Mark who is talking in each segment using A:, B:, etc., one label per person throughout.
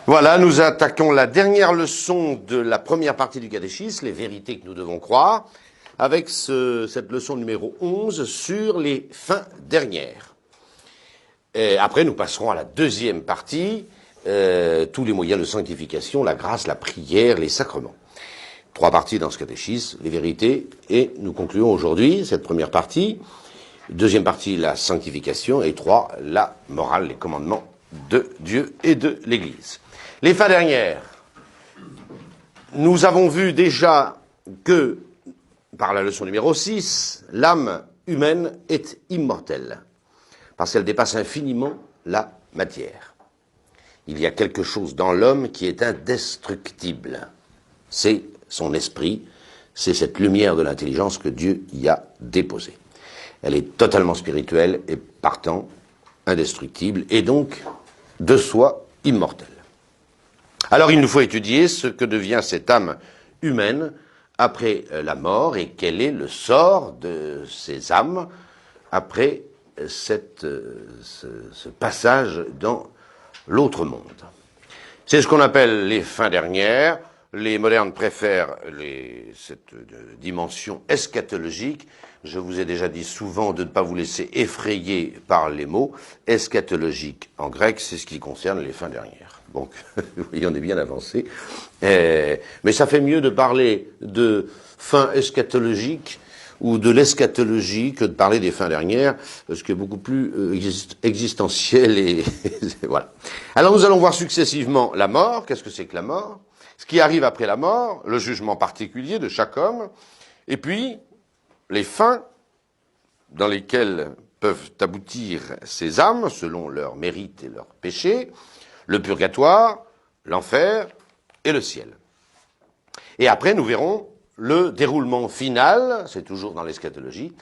A: Voilà, nous attaquons la dernière leçon de la première partie du catéchisme, les vérités que nous devons croire, avec cette leçon numéro 11 sur les fins dernières. Et après, nous passerons à la deuxième partie, tous les moyens de sanctification, la grâce, la prière, les sacrements. 3 parties dans ce catéchisme, les vérités, et nous concluons aujourd'hui cette première partie. Deuxième partie, la sanctification, et 3, la morale, les commandements de Dieu et de l'Église. Les fins dernières. Nous avons vu déjà que, par la leçon numéro 6, l'âme humaine est immortelle, parce qu'elle dépasse infiniment la matière. Il y a quelque chose dans l'homme qui est indestructible. C'est son esprit, c'est cette lumière de l'intelligence que Dieu y a déposée. Elle est totalement spirituelle et partant indestructible, et donc de soi immortelle. Alors il nous faut étudier ce que devient cette âme humaine après la mort et quel est le sort de ces âmes après ce passage dans l'autre monde. C'est ce qu'on appelle les fins dernières. Les modernes préfèrent cette dimension eschatologique. Je vous ai déjà dit souvent de ne pas vous laisser effrayer par les mots. Eschatologique en grec, c'est ce qui concerne les fins dernières. Donc, vous voyez, on est bien avancé. Mais ça fait mieux de parler de fin eschatologique ou de l'eschatologie que de parler des fins dernières, parce que beaucoup plus existentiel et voilà. Alors nous allons voir successivement la mort. Qu'est-ce que c'est que la mort? Ce qui arrive après la mort, le jugement particulier de chaque homme, et puis les fins dans lesquelles peuvent aboutir ces âmes selon leurs mérites et leurs péchés, le purgatoire, l'enfer et le ciel. Et après, nous verrons le déroulement final, c'est toujours dans l'eschatologie,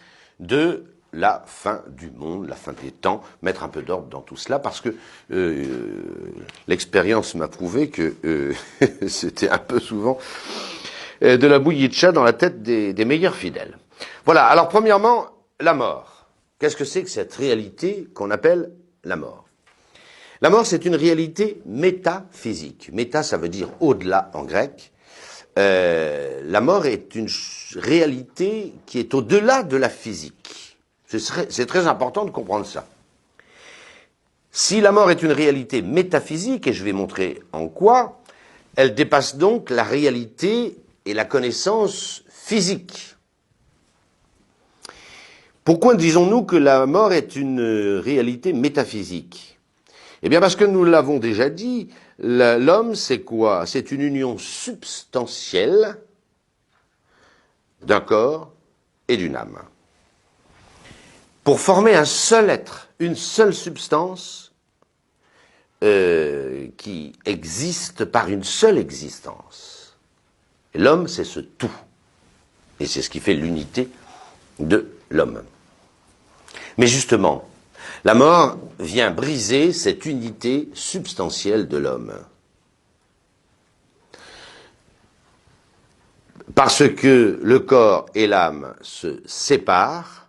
A: de la fin du monde, la fin des temps, mettre un peu d'ordre dans tout cela, parce que l'expérience m'a prouvé que c'était un peu souvent de la bouillie de chat dans la tête des meilleurs fidèles. Voilà, alors premièrement, la mort. Qu'est-ce que c'est que cette réalité qu'on appelle la mort? La mort, c'est une réalité métaphysique. Méta, ça veut dire au-delà en grec. La mort est une réalité qui est au-delà de la physique. C'est très important de comprendre ça. Si la mort est une réalité métaphysique, et je vais montrer en quoi, elle dépasse donc la réalité et la connaissance physique. Pourquoi disons-nous que la mort est une réalité métaphysique? Eh bien parce que nous l'avons déjà dit, l'homme c'est quoi? C'est une union substantielle d'un corps et d'une âme. Pour former un seul être, une seule substance qui existe par une seule existence. L'homme c'est ce tout. Et c'est ce qui fait l'unité de l'homme. Mais justement, la mort vient briser cette unité substantielle de l'homme. Parce que le corps et l'âme se séparent,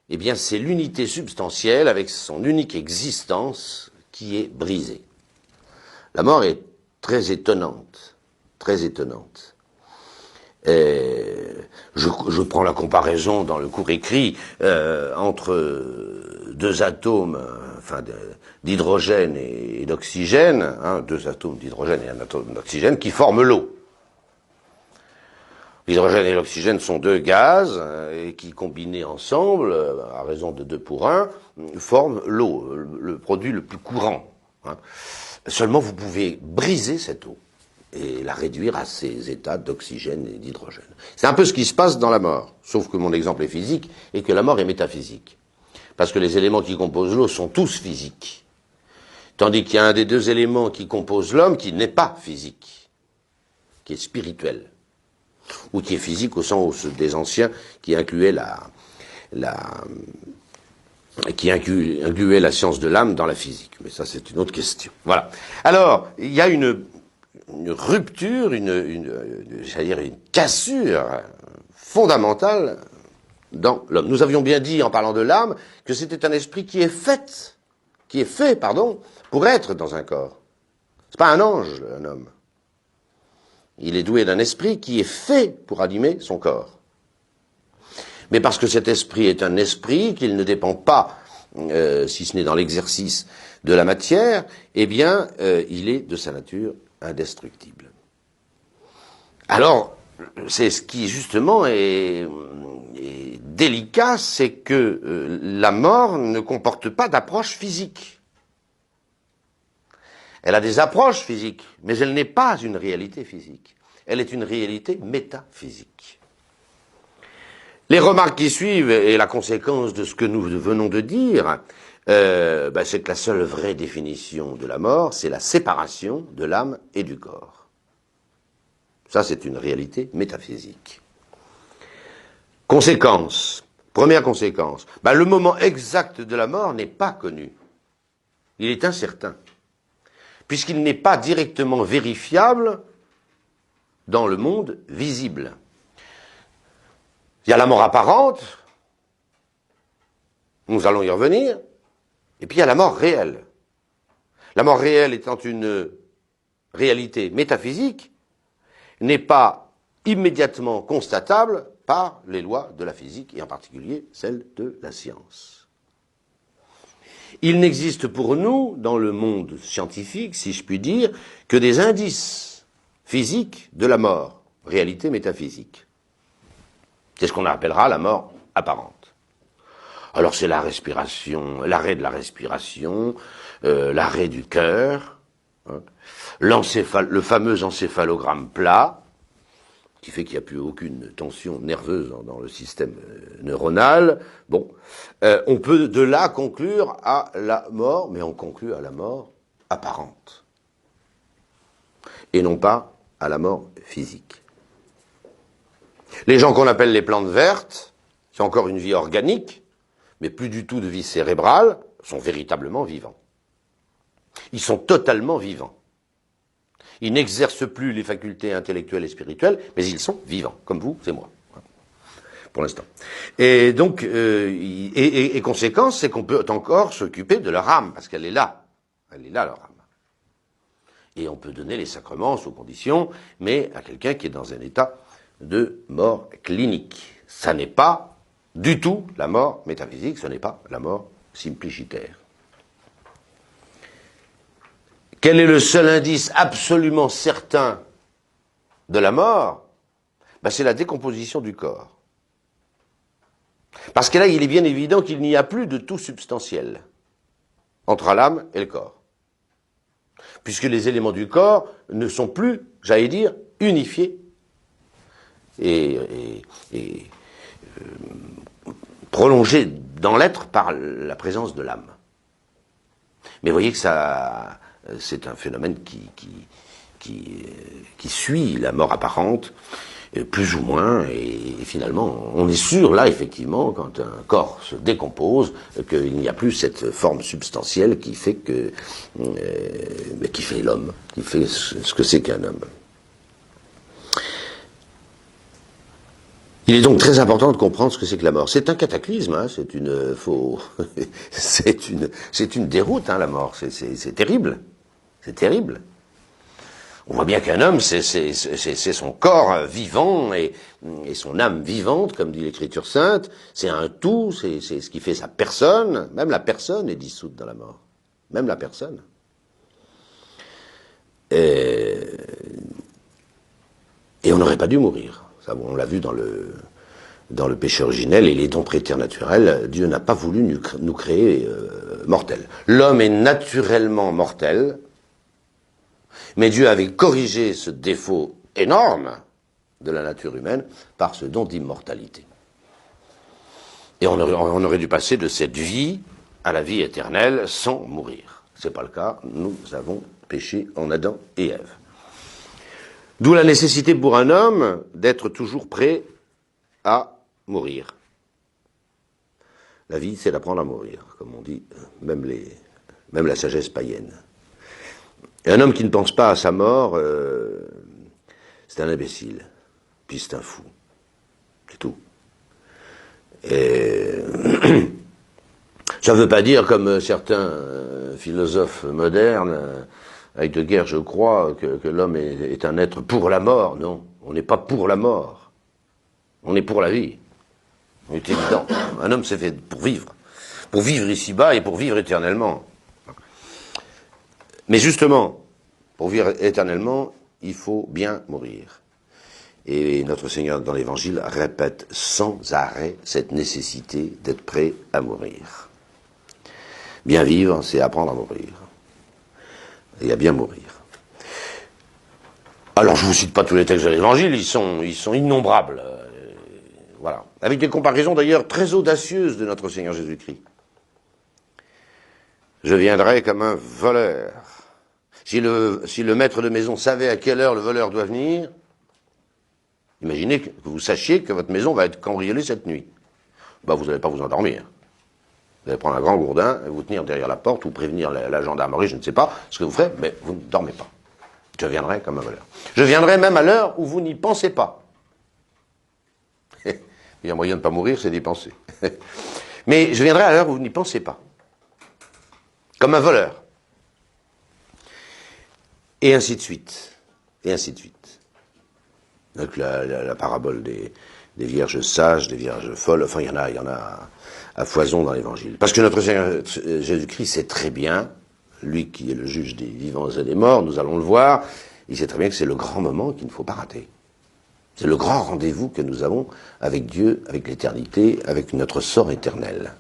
A: eh bien c'est l'unité substantielle avec son unique existence qui est brisée. La mort est très étonnante, très étonnante. Je prends la comparaison dans le cours écrit entre deux atomes, enfin d'hydrogène et d'oxygène, hein, 2 atomes d'hydrogène et un atome d'oxygène qui forment l'eau. L'hydrogène et l'oxygène sont 2 gaz et qui, combinés ensemble, à raison de 2 pour 1, forment l'eau, le produit le plus courant. Hein. Seulement, vous pouvez briser cette eau et la réduire à ces états d'oxygène et d'hydrogène. C'est un peu ce qui se passe dans la mort, sauf que mon exemple est physique et que la mort est métaphysique. Parce que les éléments qui composent l'eau sont tous physiques. Tandis qu'il y a un des 2 éléments qui composent l'homme qui n'est pas physique, qui est spirituel. Ou qui est physique au sens des anciens qui incluait qui incluait la science de l'âme dans la physique. Mais ça, c'est une autre question. Voilà. Alors, il y a une rupture, c'est-à-dire une cassure fondamentale dans l'homme. Nous avions bien dit, en parlant de l'âme, que c'était un esprit qui est fait, pour être dans un corps. C'est pas un ange, un homme. Il est doué d'un esprit qui est fait pour animer son corps. Mais parce que cet esprit est un esprit, qu'il ne dépend pas, si ce n'est dans l'exercice de la matière, eh bien, il est de sa nature indestructible. Alors, c'est ce qui justement est délicat, c'est que la mort ne comporte pas d'approche physique. Elle a des approches physiques, mais elle n'est pas une réalité physique. Elle est une réalité métaphysique. Les remarques qui suivent et la conséquence de ce que nous venons de dire, c'est que la seule vraie définition de la mort, c'est la séparation de l'âme et du corps. Ça, c'est une réalité métaphysique. Conséquence. Première conséquence. Le moment exact de la mort n'est pas connu. Il est incertain. Puisqu'il n'est pas directement vérifiable dans le monde visible. Il y a la mort apparente, nous allons y revenir, et puis il y a la mort réelle. La mort réelle étant une réalité métaphysique, n'est pas immédiatement constatable par les lois de la physique, et en particulier celles de la science. Il n'existe pour nous, dans le monde scientifique, si je puis dire, que des indices physiques de la mort, réalité métaphysique. C'est ce qu'on appellera la mort apparente. Alors c'est la respiration, l'arrêt de la respiration, l'arrêt du cœur, hein, le fameux encéphalogramme plat, qui fait qu'il n'y a plus aucune tension nerveuse dans le système neuronal. Bon, on peut de là conclure à la mort, mais on conclut à la mort apparente, et non pas à la mort physique. Les gens qu'on appelle les plantes vertes, qui ont encore une vie organique, mais plus du tout de vie cérébrale, sont véritablement vivants. Ils sont totalement vivants. Ils n'exercent plus les facultés intellectuelles et spirituelles, mais ils sont vivants, comme vous, c'est moi, pour l'instant. Et donc, et conséquence, c'est qu'on peut encore s'occuper de leur âme, parce qu'elle est là. Elle est là, leur âme. Et on peut donner les sacrements sous condition, mais à quelqu'un qui est dans un état de mort clinique. Ça n'est pas du tout la mort métaphysique, ce n'est pas la mort simplicitaire. Quel est le seul indice absolument certain de la mort? C'est la décomposition du corps. Parce que là, il est bien évident qu'il n'y a plus de tout substantiel entre l'âme et le corps. Puisque les éléments du corps ne sont plus, j'allais dire, unifiés et prolongés dans l'être par la présence de l'âme. Mais vous voyez que ça, c'est un phénomène qui suit la mort apparente, plus ou moins, et finalement, on est sûr, là, effectivement, quand un corps se décompose, qu'il n'y a plus cette forme substantielle qui fait qui fait l'homme, qui fait ce que c'est qu'un homme. Il est donc très important de comprendre ce que c'est que la mort. C'est un cataclysme, hein, c'est une déroute, hein, la mort. C'est terrible. C'est terrible. On voit bien qu'un homme, c'est son corps vivant et son âme vivante, comme dit l'Écriture sainte. C'est un tout, c'est ce qui fait sa personne. Même la personne est dissoute dans la mort. Même la personne. Et on n'aurait pas dû mourir. Ça, on l'a vu dans le péché originel et les dons préternaturels. Dieu n'a pas voulu nous créer mortels. L'homme est naturellement mortel, mais Dieu avait corrigé ce défaut énorme de la nature humaine par ce don d'immortalité. Et on aurait dû passer de cette vie à la vie éternelle sans mourir. C'est pas le cas. Nous avons péché en Adam et Ève. D'où la nécessité pour un homme d'être toujours prêt à mourir. La vie, c'est d'apprendre à mourir, comme on dit, même la sagesse païenne. Et un homme qui ne pense pas à sa mort, c'est un imbécile, puis c'est un fou. C'est tout. Et ça ne veut pas dire, comme certains philosophes modernes, Heidegger, je crois, que l'homme est un être pour la mort. Non, on n'est pas pour la mort. On est pour la vie. C'est évident. Un homme s'est fait pour vivre. Pour vivre ici-bas et pour vivre éternellement. Mais justement, pour vivre éternellement, il faut bien mourir. Et notre Seigneur, dans l'Évangile, répète sans arrêt cette nécessité d'être prêt à mourir. Bien vivre, c'est apprendre à mourir. Et à bien mourir. Alors, je ne vous cite pas tous les textes de l'Évangile, ils sont innombrables. Voilà. Avec des comparaisons d'ailleurs très audacieuses de notre Seigneur Jésus-Christ. Je viendrai comme un voleur. Si le maître de maison savait à quelle heure le voleur doit venir, imaginez que vous sachiez que votre maison va être cambriolée cette nuit. Ben, vous n'allez pas vous endormir. Vous allez prendre un grand gourdin et vous tenir derrière la porte ou prévenir la gendarmerie, je ne sais pas ce que vous ferez, mais vous ne dormez pas. Je viendrai comme un voleur. Je viendrai même à l'heure où vous n'y pensez pas. Il y a un moyen de ne pas mourir, c'est d'y penser. Mais je viendrai à l'heure où vous n'y pensez pas. Comme un voleur. Et ainsi de suite. Et ainsi de suite. Donc la parabole des vierges sages, des vierges folles, enfin il y en a à foison dans l'Évangile. Parce que notre Seigneur Jésus-Christ sait très bien, lui qui est le juge des vivants et des morts, nous allons le voir, il sait très bien que c'est le grand moment qu'il ne faut pas rater. C'est le grand rendez-vous que nous avons avec Dieu, avec l'éternité, avec notre sort éternel.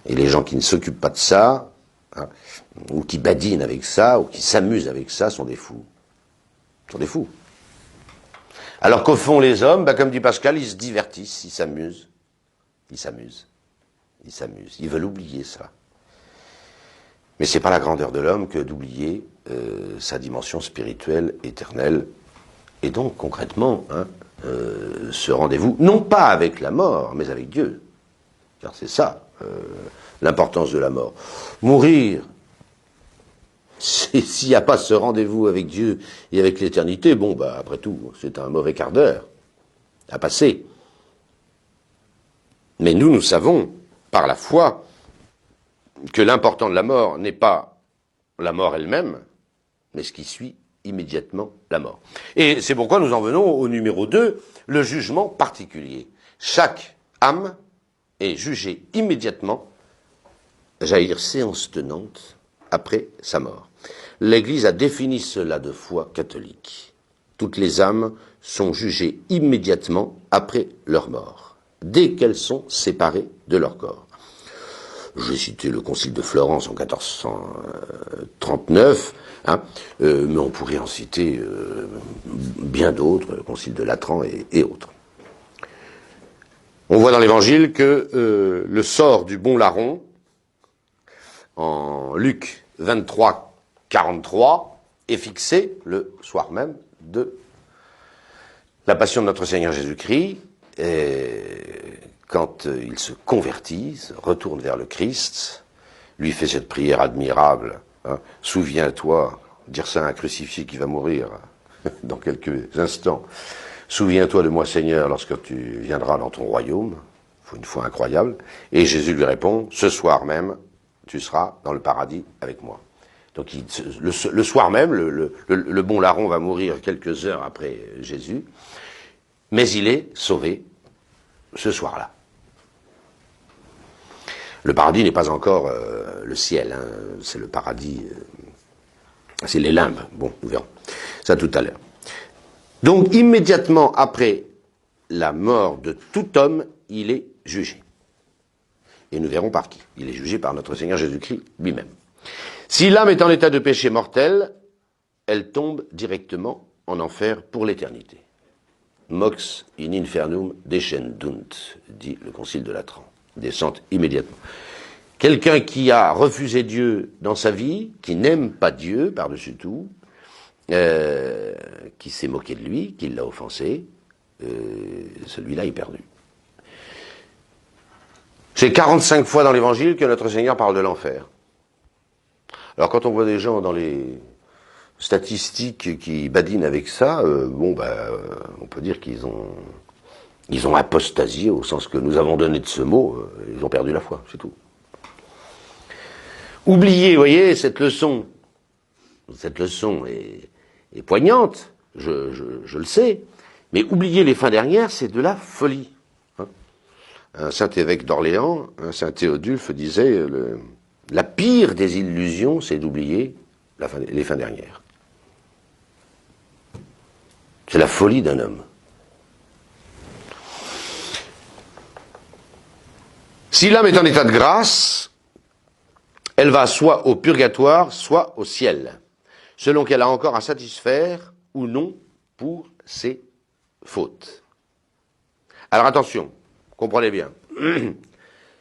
A: Et les gens qui ne s'occupent pas de ça, hein, ou qui badinent avec ça, ou qui s'amusent avec ça, sont des fous. Sont des fous. Alors qu'au fond, les hommes, comme dit Pascal, ils se divertissent, ils s'amusent. Ils s'amusent. Ils s'amusent. Ils veulent oublier ça. Mais c'est pas la grandeur de l'homme que d'oublier sa dimension spirituelle, éternelle. Et donc, concrètement, ce rendez-vous, non pas avec la mort, mais avec Dieu. Car c'est ça, l'importance de la mort. Mourir, s'il n'y a pas ce rendez-vous avec Dieu et avec l'éternité, bon, après tout, c'est un mauvais quart d'heure à passer. Mais nous savons, par la foi, que l'important de la mort n'est pas la mort elle-même, mais ce qui suit immédiatement la mort. Et c'est pourquoi nous en venons au numéro 2, le jugement particulier. Chaque âme est jugée immédiatement, j'allais dire séance tenante, après sa mort. L'Église a défini cela de foi catholique. Toutes les âmes sont jugées immédiatement après leur mort, dès qu'elles sont séparées de leur corps. J'ai cité le Concile de Florence en 1439, mais on pourrait en citer bien d'autres, le Concile de Latran et autres. On voit dans l'Évangile que le sort du bon larron, en Luc 23, 43, est fixé le soir même de la passion de notre Seigneur Jésus-Christ, quand il se convertit, se retourne vers le Christ, lui fait cette prière admirable, souviens-toi, dire ça à un crucifié qui va mourir dans quelques instants, souviens-toi de moi Seigneur lorsque tu viendras dans ton royaume, faut une foi incroyable, et Jésus lui répond, ce soir même, tu seras dans le paradis avec moi. Donc le soir même, le bon larron va mourir quelques heures après Jésus, mais il est sauvé ce soir-là. Le paradis n'est pas encore le ciel, c'est le paradis, c'est les limbes. Bon, nous verrons ça tout à l'heure. Donc, immédiatement après la mort de tout homme, il est jugé. Et nous verrons par qui. Il est jugé par notre Seigneur Jésus-Christ lui-même. Si l'âme est en état de péché mortel, elle tombe directement en enfer pour l'éternité. Mox in infernum descendunt, dit le Concile de Latran. Descente immédiatement. Quelqu'un qui a refusé Dieu dans sa vie, qui n'aime pas Dieu par-dessus tout, qui s'est moqué de lui, qui l'a offensé, celui-là est perdu. C'est 45 fois dans l'Évangile que notre Seigneur parle de l'enfer. Alors quand on voit des gens dans les statistiques qui badinent avec ça, on peut dire qu'ils ont apostasié au sens que nous avons donné de ce mot, ils ont perdu la foi, c'est tout. Oubliez, voyez, cette leçon cette leçon est poignante, je le sais, mais oublier les fins dernières, c'est de la folie. Hein. Un saint évêque d'Orléans, un saint Théodulphe disait la pire des illusions, c'est d'oublier les fins dernières. C'est la folie d'un homme. Si l'âme est en état de grâce, elle va soit au purgatoire, soit au ciel, selon qu'elle a encore à satisfaire ou non pour ses fautes. Alors attention, comprenez bien.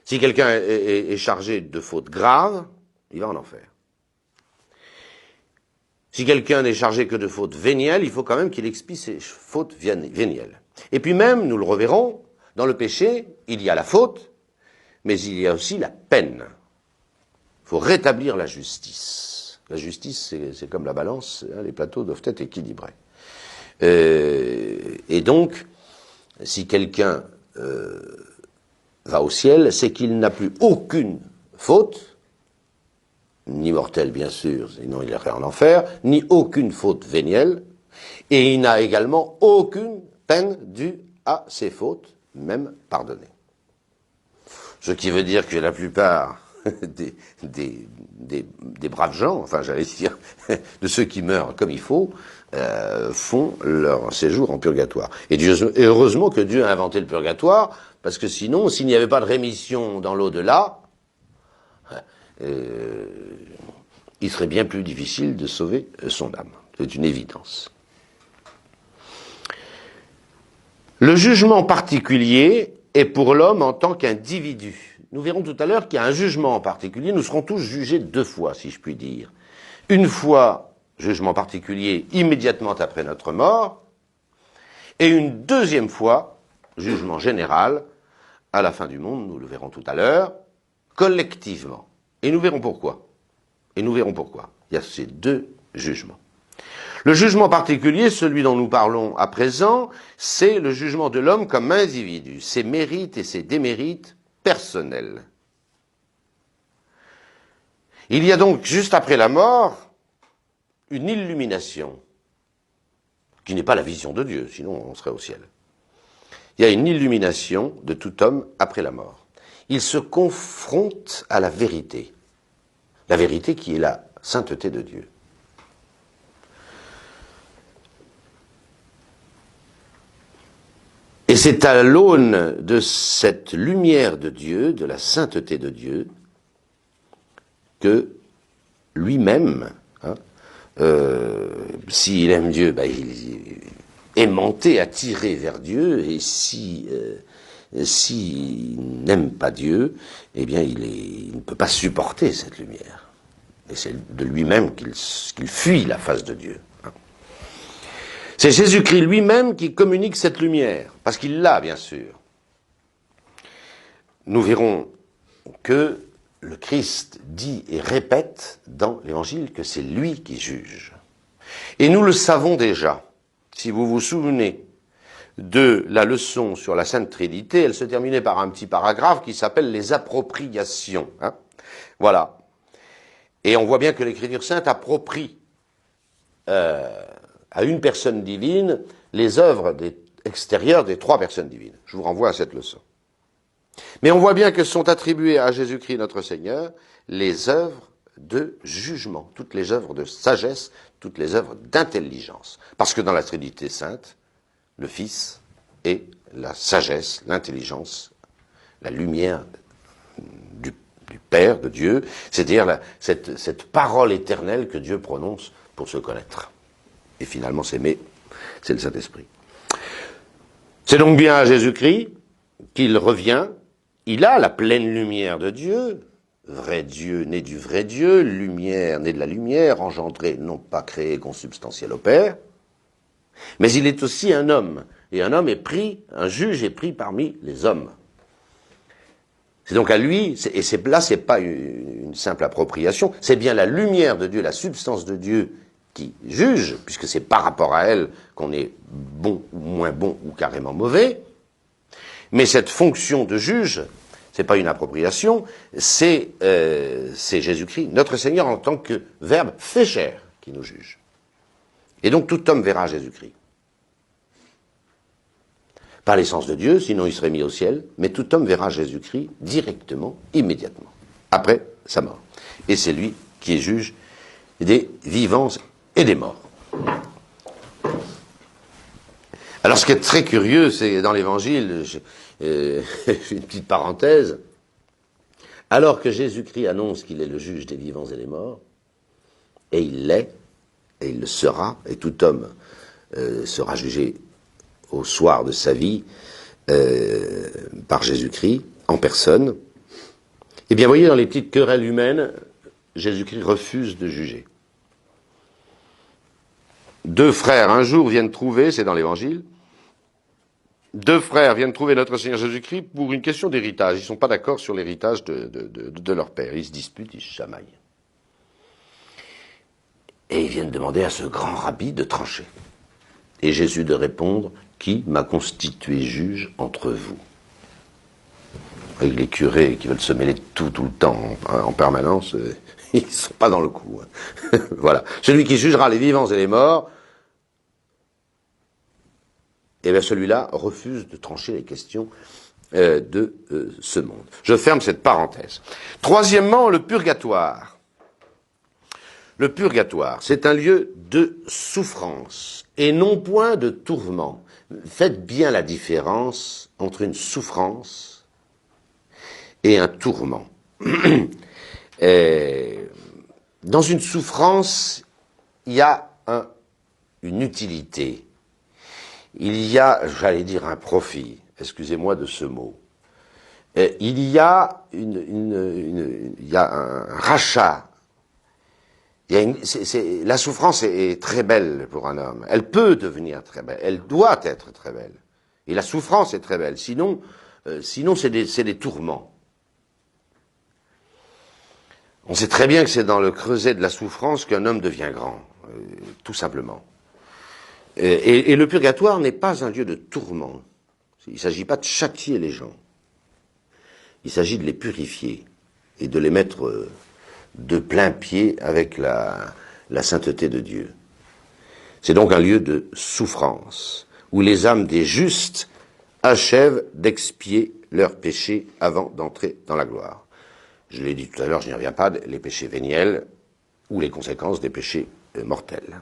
A: Si quelqu'un est chargé de fautes graves, il va en enfer. Si quelqu'un n'est chargé que de fautes vénielles, il faut quand même qu'il expie ses fautes vénielles. Et puis même, nous le reverrons, dans le péché, il y a la faute, mais il y a aussi la peine. Il faut rétablir la justice. La justice, c'est comme la balance, hein, les plateaux doivent être équilibrés. Et donc, si quelqu'un va au ciel, c'est qu'il n'a plus aucune faute, ni mortelle bien sûr, sinon il irait en enfer, ni aucune faute vénielle, et il n'a également aucune peine due à ses fautes, même pardonnées. Ce qui veut dire que la plupart des braves gens, enfin j'allais dire, de ceux qui meurent comme il faut, font leur séjour en purgatoire. Et heureusement que Dieu a inventé le purgatoire, parce que sinon, s'il n'y avait pas de rémission dans l'au-delà, il serait bien plus difficile de sauver son âme. C'est une évidence. Le jugement particulier est pour l'homme en tant qu'individu. Nous verrons tout à l'heure qu'il y a un jugement en particulier. Nous serons tous jugés deux fois, si je puis dire. Une fois, jugement particulier, immédiatement après notre mort, et une deuxième fois, jugement général, à la fin du monde, nous le verrons tout à l'heure, collectivement. Et nous verrons pourquoi. Il y a ces deux jugements. Le jugement particulier, celui dont nous parlons à présent, c'est le jugement de l'homme comme individu, ses mérites et ses démérites personnels. Il y a donc, juste après la mort, une illumination, qui n'est pas la vision de Dieu, sinon on serait au ciel. Il y a une illumination de tout homme après la mort. Il se confronte à la vérité qui est la sainteté de Dieu. Et c'est à l'aune de cette lumière de Dieu, de la sainteté de Dieu, que lui-même, s'il aime Dieu, il est aimanté, attiré vers Dieu, et s'il n'aime pas Dieu, eh bien il ne peut pas supporter cette lumière. Et c'est de lui-même qu'il fuit la face de Dieu. C'est Jésus-Christ lui-même qui communique cette lumière, parce qu'il l'a, bien sûr. Nous verrons que le Christ dit et répète dans l'Évangile que c'est lui qui juge. Et nous le savons déjà. Si vous vous souvenez de la leçon sur la Sainte Trinité, elle se terminait par un petit paragraphe qui s'appelle les appropriations. Voilà. Et on voit bien que l'Écriture sainte approprie à une personne divine les œuvres extérieures des trois personnes divines. Je vous renvoie à cette leçon. Mais on voit bien que sont attribuées à Jésus-Christ notre Seigneur les œuvres de jugement, toutes les œuvres de sagesse, toutes les œuvres d'intelligence. Parce que dans la Trinité sainte, le Fils est la sagesse, l'intelligence, la lumière du Père, de Dieu, c'est-à-dire cette parole éternelle que Dieu prononce pour se connaître. Et finalement s'aimer, c'est le Saint-Esprit. C'est donc bien à Jésus-Christ qu'il revient, il a la pleine lumière de Dieu, vrai Dieu né du vrai Dieu, lumière né de la lumière, engendré, non pas créé, consubstantiel au Père, mais il est aussi un homme, et un homme est pris, un juge est pris parmi les hommes. C'est donc à lui, et c'est pas une simple appropriation, c'est bien la lumière de Dieu, la substance de Dieu qui juge, puisque c'est par rapport à elle qu'on est bon ou moins bon ou carrément mauvais. Mais cette fonction de juge, c'est pas une appropriation, c'est Jésus-Christ, notre Seigneur en tant que Verbe fait chair. qui nous juge. Et donc tout homme verra Jésus-Christ. Pas l'essence de Dieu, sinon il serait mis au ciel, mais tout homme verra Jésus-Christ directement, immédiatement, après sa mort. Et c'est lui qui est juge des vivants et des morts. Alors ce qui est très curieux, c'est dans l'Évangile, une petite parenthèse, alors que Jésus-Christ annonce qu'il est le juge des vivants et des morts, et il l'est, et il le sera, et tout homme sera jugé au soir de sa vie par Jésus-Christ, en personne, eh bien, vous voyez, dans les petites querelles humaines, Jésus-Christ refuse de juger. Deux frères, un jour, viennent trouver, c'est dans l'Évangile, deux frères viennent trouver notre Seigneur Jésus-Christ pour une question d'héritage. Ils ne sont pas d'accord sur l'héritage de leur père. Ils se disputent, ils se chamaillent. Et ils viennent demander à ce grand rabbi de trancher. Et Jésus de répondre, qui m'a constitué juge entre vous? Avec les curés qui veulent se mêler de tout le temps, en permanence, ils ne sont pas dans le coup. Voilà. Celui qui jugera les vivants et les morts, eh bien celui-là refuse de trancher les questions de ce monde. Je ferme cette parenthèse. Troisièmement, le purgatoire. Le purgatoire, c'est un lieu de souffrance et non point de tourment. Faites bien la différence entre une souffrance et un tourment. Dans une souffrance, il y a une utilité. Il y a, j'allais dire, un profit. Excusez-moi de ce mot. Il y a un rachat. La souffrance est très belle pour un homme. Elle peut devenir très belle. Elle doit être très belle. Et la souffrance est très belle. Sinon c'est des tourments. On sait très bien que c'est dans le creuset de la souffrance qu'un homme devient grand. Tout simplement. Et le purgatoire n'est pas un lieu de tourment. Il ne s'agit pas de châtier les gens. Il s'agit de les purifier et de les mettre de plein pied avec la sainteté de Dieu. C'est donc un lieu de souffrance, où les âmes des justes achèvent d'expier leurs péchés avant d'entrer dans la gloire. Je l'ai dit tout à l'heure, je n'y reviens pas, les péchés véniels ou les conséquences des péchés mortels.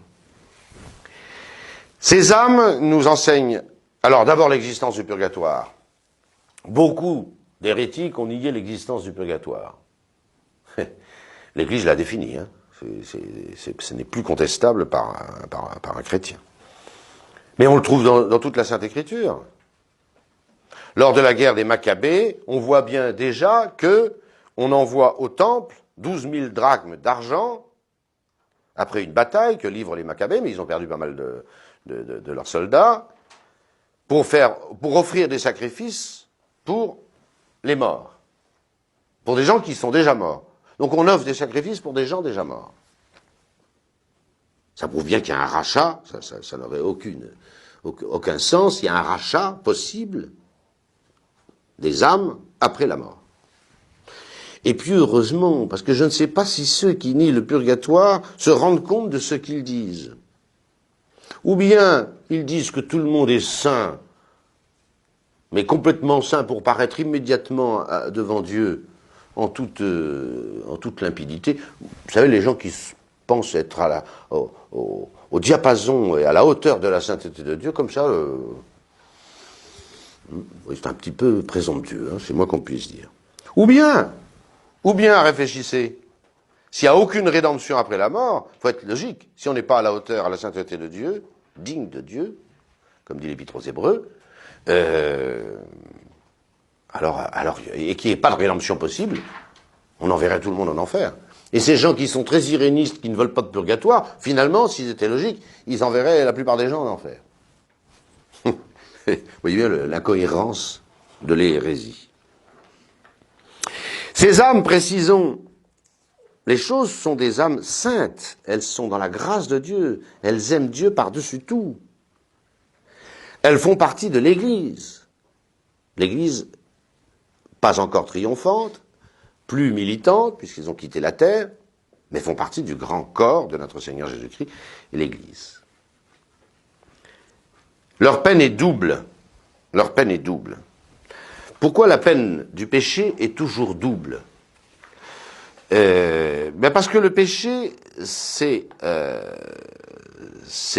A: Ces âmes nous enseignent, alors d'abord l'existence du purgatoire. Beaucoup d'hérétiques ont nié l'existence du purgatoire. L'Église l'a défini, hein. Ce n'est plus contestable par un chrétien. Mais on le trouve dans toute la Sainte Écriture. Lors de la guerre des Maccabées, on voit bien déjà que on envoie au temple 12 000 drachmes d'argent après une bataille que livrent les Maccabées, mais ils ont perdu pas mal de leurs soldats, pour offrir des sacrifices pour les morts, pour des gens qui sont déjà morts. Donc on offre des sacrifices pour des gens déjà morts. Ça prouve bien qu'il y a un rachat, ça n'aurait aucun sens, il y a un rachat possible des âmes après la mort. Et puis heureusement, parce que je ne sais pas si ceux qui nient le purgatoire se rendent compte de ce qu'ils disent. Ou bien ils disent que tout le monde est saint, mais complètement saint pour paraître immédiatement devant Dieu en toute limpidité. Vous savez, les gens qui pensent être au diapason et à la hauteur de la sainteté de Dieu, comme ça, c'est un petit peu présomptueux, hein, c'est moins qu'on puisse dire. Ou bien, réfléchissez, s'il n'y a aucune rédemption après la mort, il faut être logique. Si on n'est pas à la hauteur, à la sainteté de Dieu, digne de Dieu, comme dit l'Épître aux Hébreux, et qu'il n'y ait pas de rédemption possible, on enverrait tout le monde en enfer. Et ces gens qui sont très irénistes, qui ne veulent pas de purgatoire, finalement, s'ils étaient logiques, ils enverraient la plupart des gens en enfer. Vous voyez bien l'incohérence de l'hérésie. Ces âmes, précisons, les choses sont des âmes saintes. Elles sont dans la grâce de Dieu. Elles aiment Dieu par-dessus tout. Elles font partie de l'Église. L'Église, pas encore triomphante, plus militante, puisqu'ils ont quitté la terre, mais font partie du grand corps de notre Seigneur Jésus-Christ et l'Église. Leur peine est double. Leur peine est double. Pourquoi la peine du péché est toujours double? Parce que le péché, c'est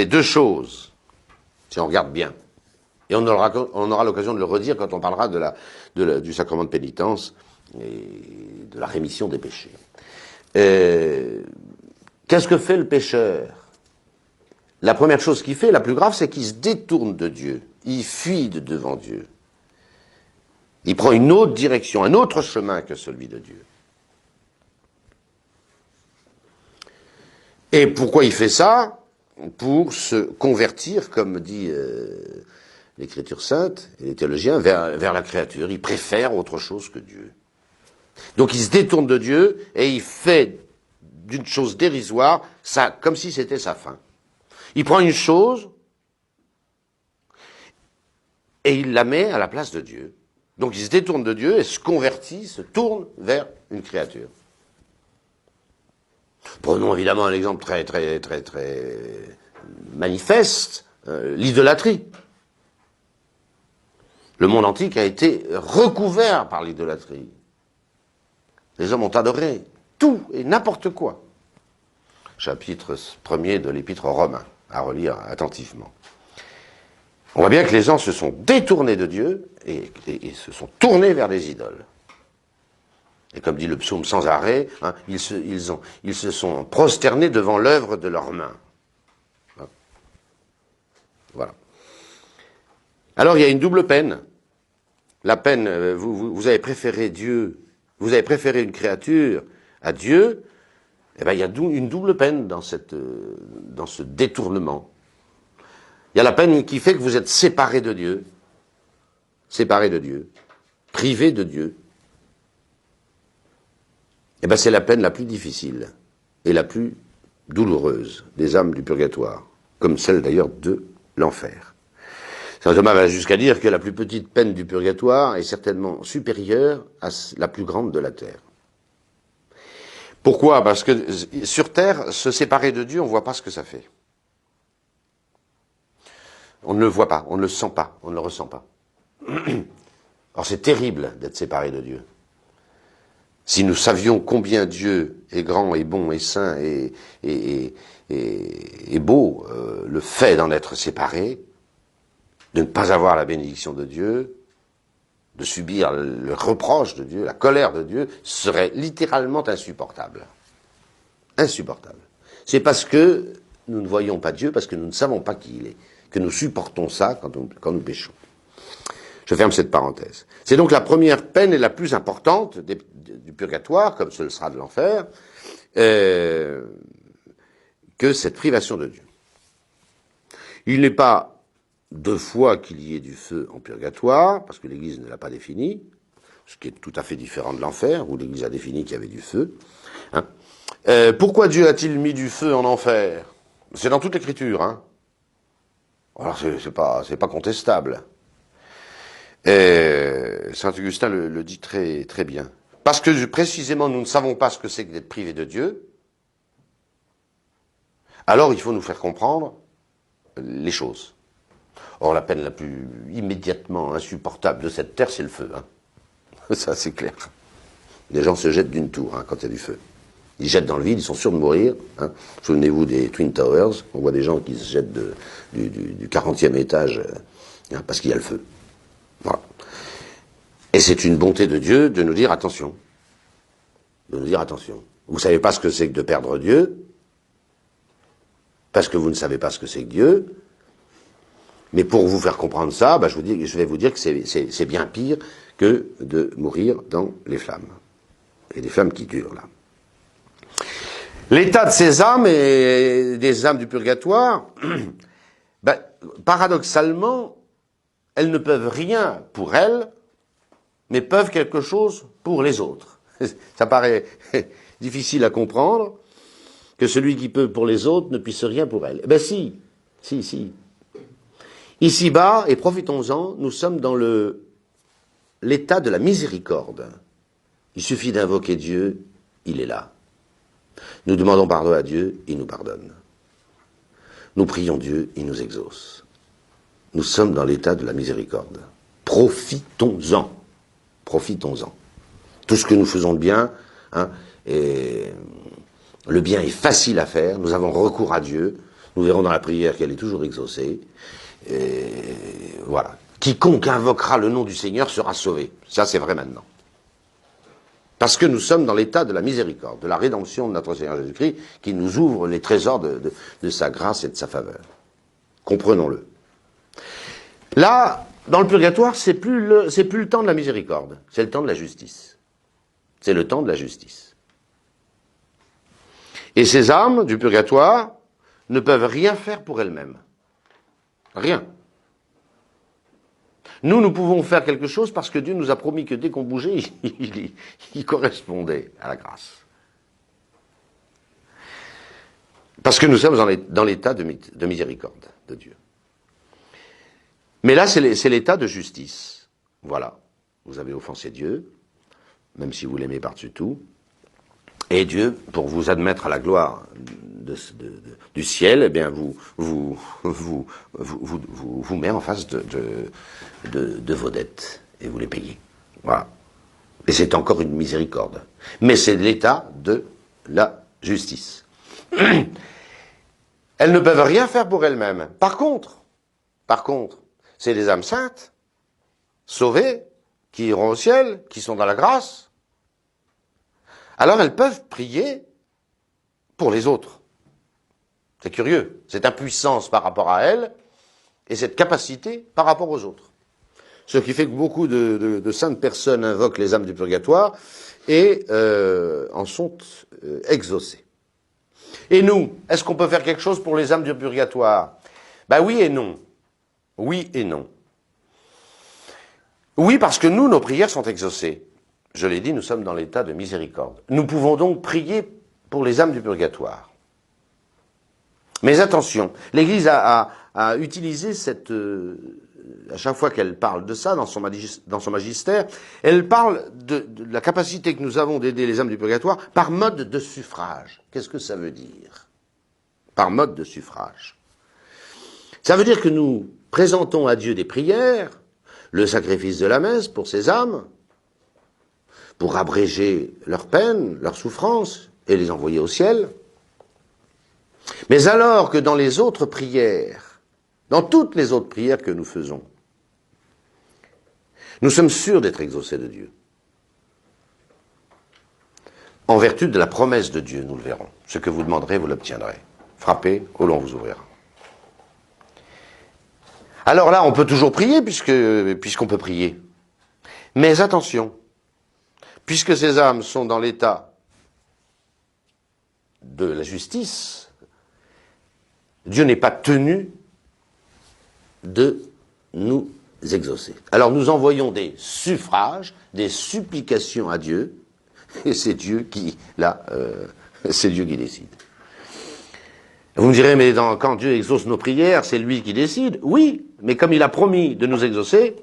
A: deux choses, si on regarde bien. Et on aura l'occasion de le redire quand on parlera du sacrement de pénitence et de la rémission des péchés. Qu'est-ce que fait le pécheur? La première chose qu'il fait, la plus grave, c'est qu'il se détourne de Dieu. Il fuit de devant Dieu. Il prend une autre direction, un autre chemin que celui de Dieu. Et pourquoi il fait ça? Pour se convertir, comme dit l'Écriture sainte et les théologiens, vers la créature. Il préfère autre chose que Dieu. Donc il se détourne de Dieu et il fait d'une chose dérisoire, ça, comme si c'était sa fin. Il prend une chose et il la met à la place de Dieu. Donc il se détourne de Dieu et se convertit, se tourne vers une créature. Prenons évidemment un exemple très manifeste, l'idolâtrie. Le monde antique a été recouvert par l'idolâtrie. Les hommes ont adoré tout et n'importe quoi. Chapitre 1er de l'Épître aux Romains, à relire attentivement. On voit bien que les gens se sont détournés de Dieu et se sont tournés vers les idoles. Et comme dit le psaume sans arrêt, hein, ils se sont prosternés devant l'œuvre de leurs mains. Hein. Voilà. Alors il y a une double peine. La peine, vous avez préféré Dieu, vous avez préféré une créature à Dieu, eh bien il y a une double peine dans ce détournement. Il y a la peine qui fait que vous êtes séparés de Dieu, privés de Dieu. Eh bien c'est la peine la plus difficile et la plus douloureuse des âmes du purgatoire, comme celle d'ailleurs de l'enfer. Saint Thomas va jusqu'à dire que la plus petite peine du purgatoire est certainement supérieure à la plus grande de la terre. Pourquoi? Parce que sur terre, se séparer de Dieu, on ne voit pas ce que ça fait. On ne le voit pas, on ne le sent pas, on ne le ressent pas. Alors c'est terrible d'être séparé de Dieu. Si nous savions combien Dieu est grand et bon et saint et beau, le fait d'en être séparé, de ne pas avoir la bénédiction de Dieu, de subir le reproche de Dieu, la colère de Dieu, serait littéralement insupportable. Insupportable. C'est parce que nous ne voyons pas Dieu, parce que nous ne savons pas qui il est, que nous supportons ça quand nous péchons. Je ferme cette parenthèse. C'est donc la première peine et la plus importante du purgatoire, comme ce le sera de l'enfer, que cette privation de Dieu. Il n'est pas deux fois qu'il y ait du feu en purgatoire, parce que l'Église ne l'a pas défini, ce qui est tout à fait différent de l'enfer, où l'Église a défini qu'il y avait du feu. Hein. Pourquoi Dieu a-t-il mis du feu en enfer? C'est dans toute l'Écriture. Hein. Alors c'est pas contestable. Saint Augustin le dit très, très bien. Parce que précisément nous ne savons pas ce que c'est que d'être privé de Dieu, alors il faut nous faire comprendre les choses. Or la peine la plus immédiatement insupportable de cette terre, c'est le feu. Hein. Ça c'est clair. Les gens se jettent d'une tour hein, quand il y a du feu. Ils jettent dans le vide, ils sont sûrs de mourir. Hein. Souvenez-vous des Twin Towers, on voit des gens qui se jettent du 40e étage hein, parce qu'il y a le feu. Voilà. Et c'est une bonté de Dieu de nous dire attention. De nous dire attention. Vous ne savez pas ce que c'est que de perdre Dieu, parce que vous ne savez pas ce que c'est que Dieu, mais pour vous faire comprendre ça, je vais vous dire que c'est bien pire que de mourir dans les flammes. Et des flammes qui durent, là. L'état de ces âmes et des âmes du purgatoire, paradoxalement, elles ne peuvent rien pour elles, mais peuvent quelque chose pour les autres. Ça paraît difficile à comprendre que celui qui peut pour les autres ne puisse rien pour elles. Si. Ici-bas, et profitons-en, nous sommes dans l'état de la miséricorde. Il suffit d'invoquer Dieu, il est là. Nous demandons pardon à Dieu, il nous pardonne. Nous prions Dieu, il nous exauce. Nous sommes dans l'état de la miséricorde. Profitons-en. Profitons-en. Tout ce que nous faisons de bien, et le bien est facile à faire, nous avons recours à Dieu, nous verrons dans la prière qu'elle est toujours exaucée, et voilà. Quiconque invoquera le nom du Seigneur sera sauvé. Ça, c'est vrai maintenant. Parce que nous sommes dans l'état de la miséricorde, de la rédemption de notre Seigneur Jésus-Christ, qui nous ouvre les trésors de sa grâce et de sa faveur. Comprenons-le. Là, dans le purgatoire, c'est plus le temps de la miséricorde, c'est le temps de la justice. C'est le temps de la justice. Et ces âmes du purgatoire ne peuvent rien faire pour elles-mêmes. Rien. Nous pouvons faire quelque chose parce que Dieu nous a promis que dès qu'on bougeait, il correspondait à la grâce. Parce que nous sommes dans l'état de miséricorde de Dieu. Mais là, c'est l'état de justice. Voilà. Vous avez offensé Dieu, même si vous l'aimez par-dessus tout. Et Dieu, pour vous admettre à la gloire du ciel, eh bien, vous met en face de vos dettes et vous les payez. Voilà. Et c'est encore une miséricorde. Mais c'est l'état de la justice. Elles ne peuvent rien faire pour elles-mêmes. Par contre, c'est des âmes saintes, sauvées, qui iront au ciel, qui sont dans la grâce. Alors elles peuvent prier pour les autres. C'est curieux, cette impuissance par rapport à elles et cette capacité par rapport aux autres. Ce qui fait que beaucoup de saintes personnes invoquent les âmes du purgatoire et en sont exaucées. Et nous, est-ce qu'on peut faire quelque chose pour les âmes du purgatoire? Ben oui et non. Oui et non. Oui, parce que nous, nos prières sont exaucées. Je l'ai dit, nous sommes dans l'état de miséricorde. Nous pouvons donc prier pour les âmes du purgatoire. Mais attention, l'Église a utilisé à chaque fois qu'elle parle de ça, dans son magistère, elle parle de la capacité que nous avons d'aider les âmes du purgatoire par mode de suffrage. Qu'est-ce que ça veut dire? Par mode de suffrage. Ça veut dire que nous présentons à Dieu des prières, le sacrifice de la messe pour ces âmes, pour abréger leurs peines, leurs souffrances, et les envoyer au ciel. Mais alors que dans les autres prières, dans toutes les autres prières que nous faisons, nous sommes sûrs d'être exaucés de Dieu. En vertu de la promesse de Dieu, nous le verrons. Ce que vous demanderez, vous l'obtiendrez. Frappez, au long vous ouvrira. Alors là, on peut toujours prier, puisqu'on peut prier. Mais attention, puisque ces âmes sont dans l'état de la justice, Dieu n'est pas tenu de nous exaucer. Alors nous envoyons des suffrages, des supplications à Dieu, et c'est Dieu qui, c'est Dieu qui décide. Vous me direz, mais quand Dieu exauce nos prières, c'est lui qui décide. Oui, mais comme il a promis de nous exaucer,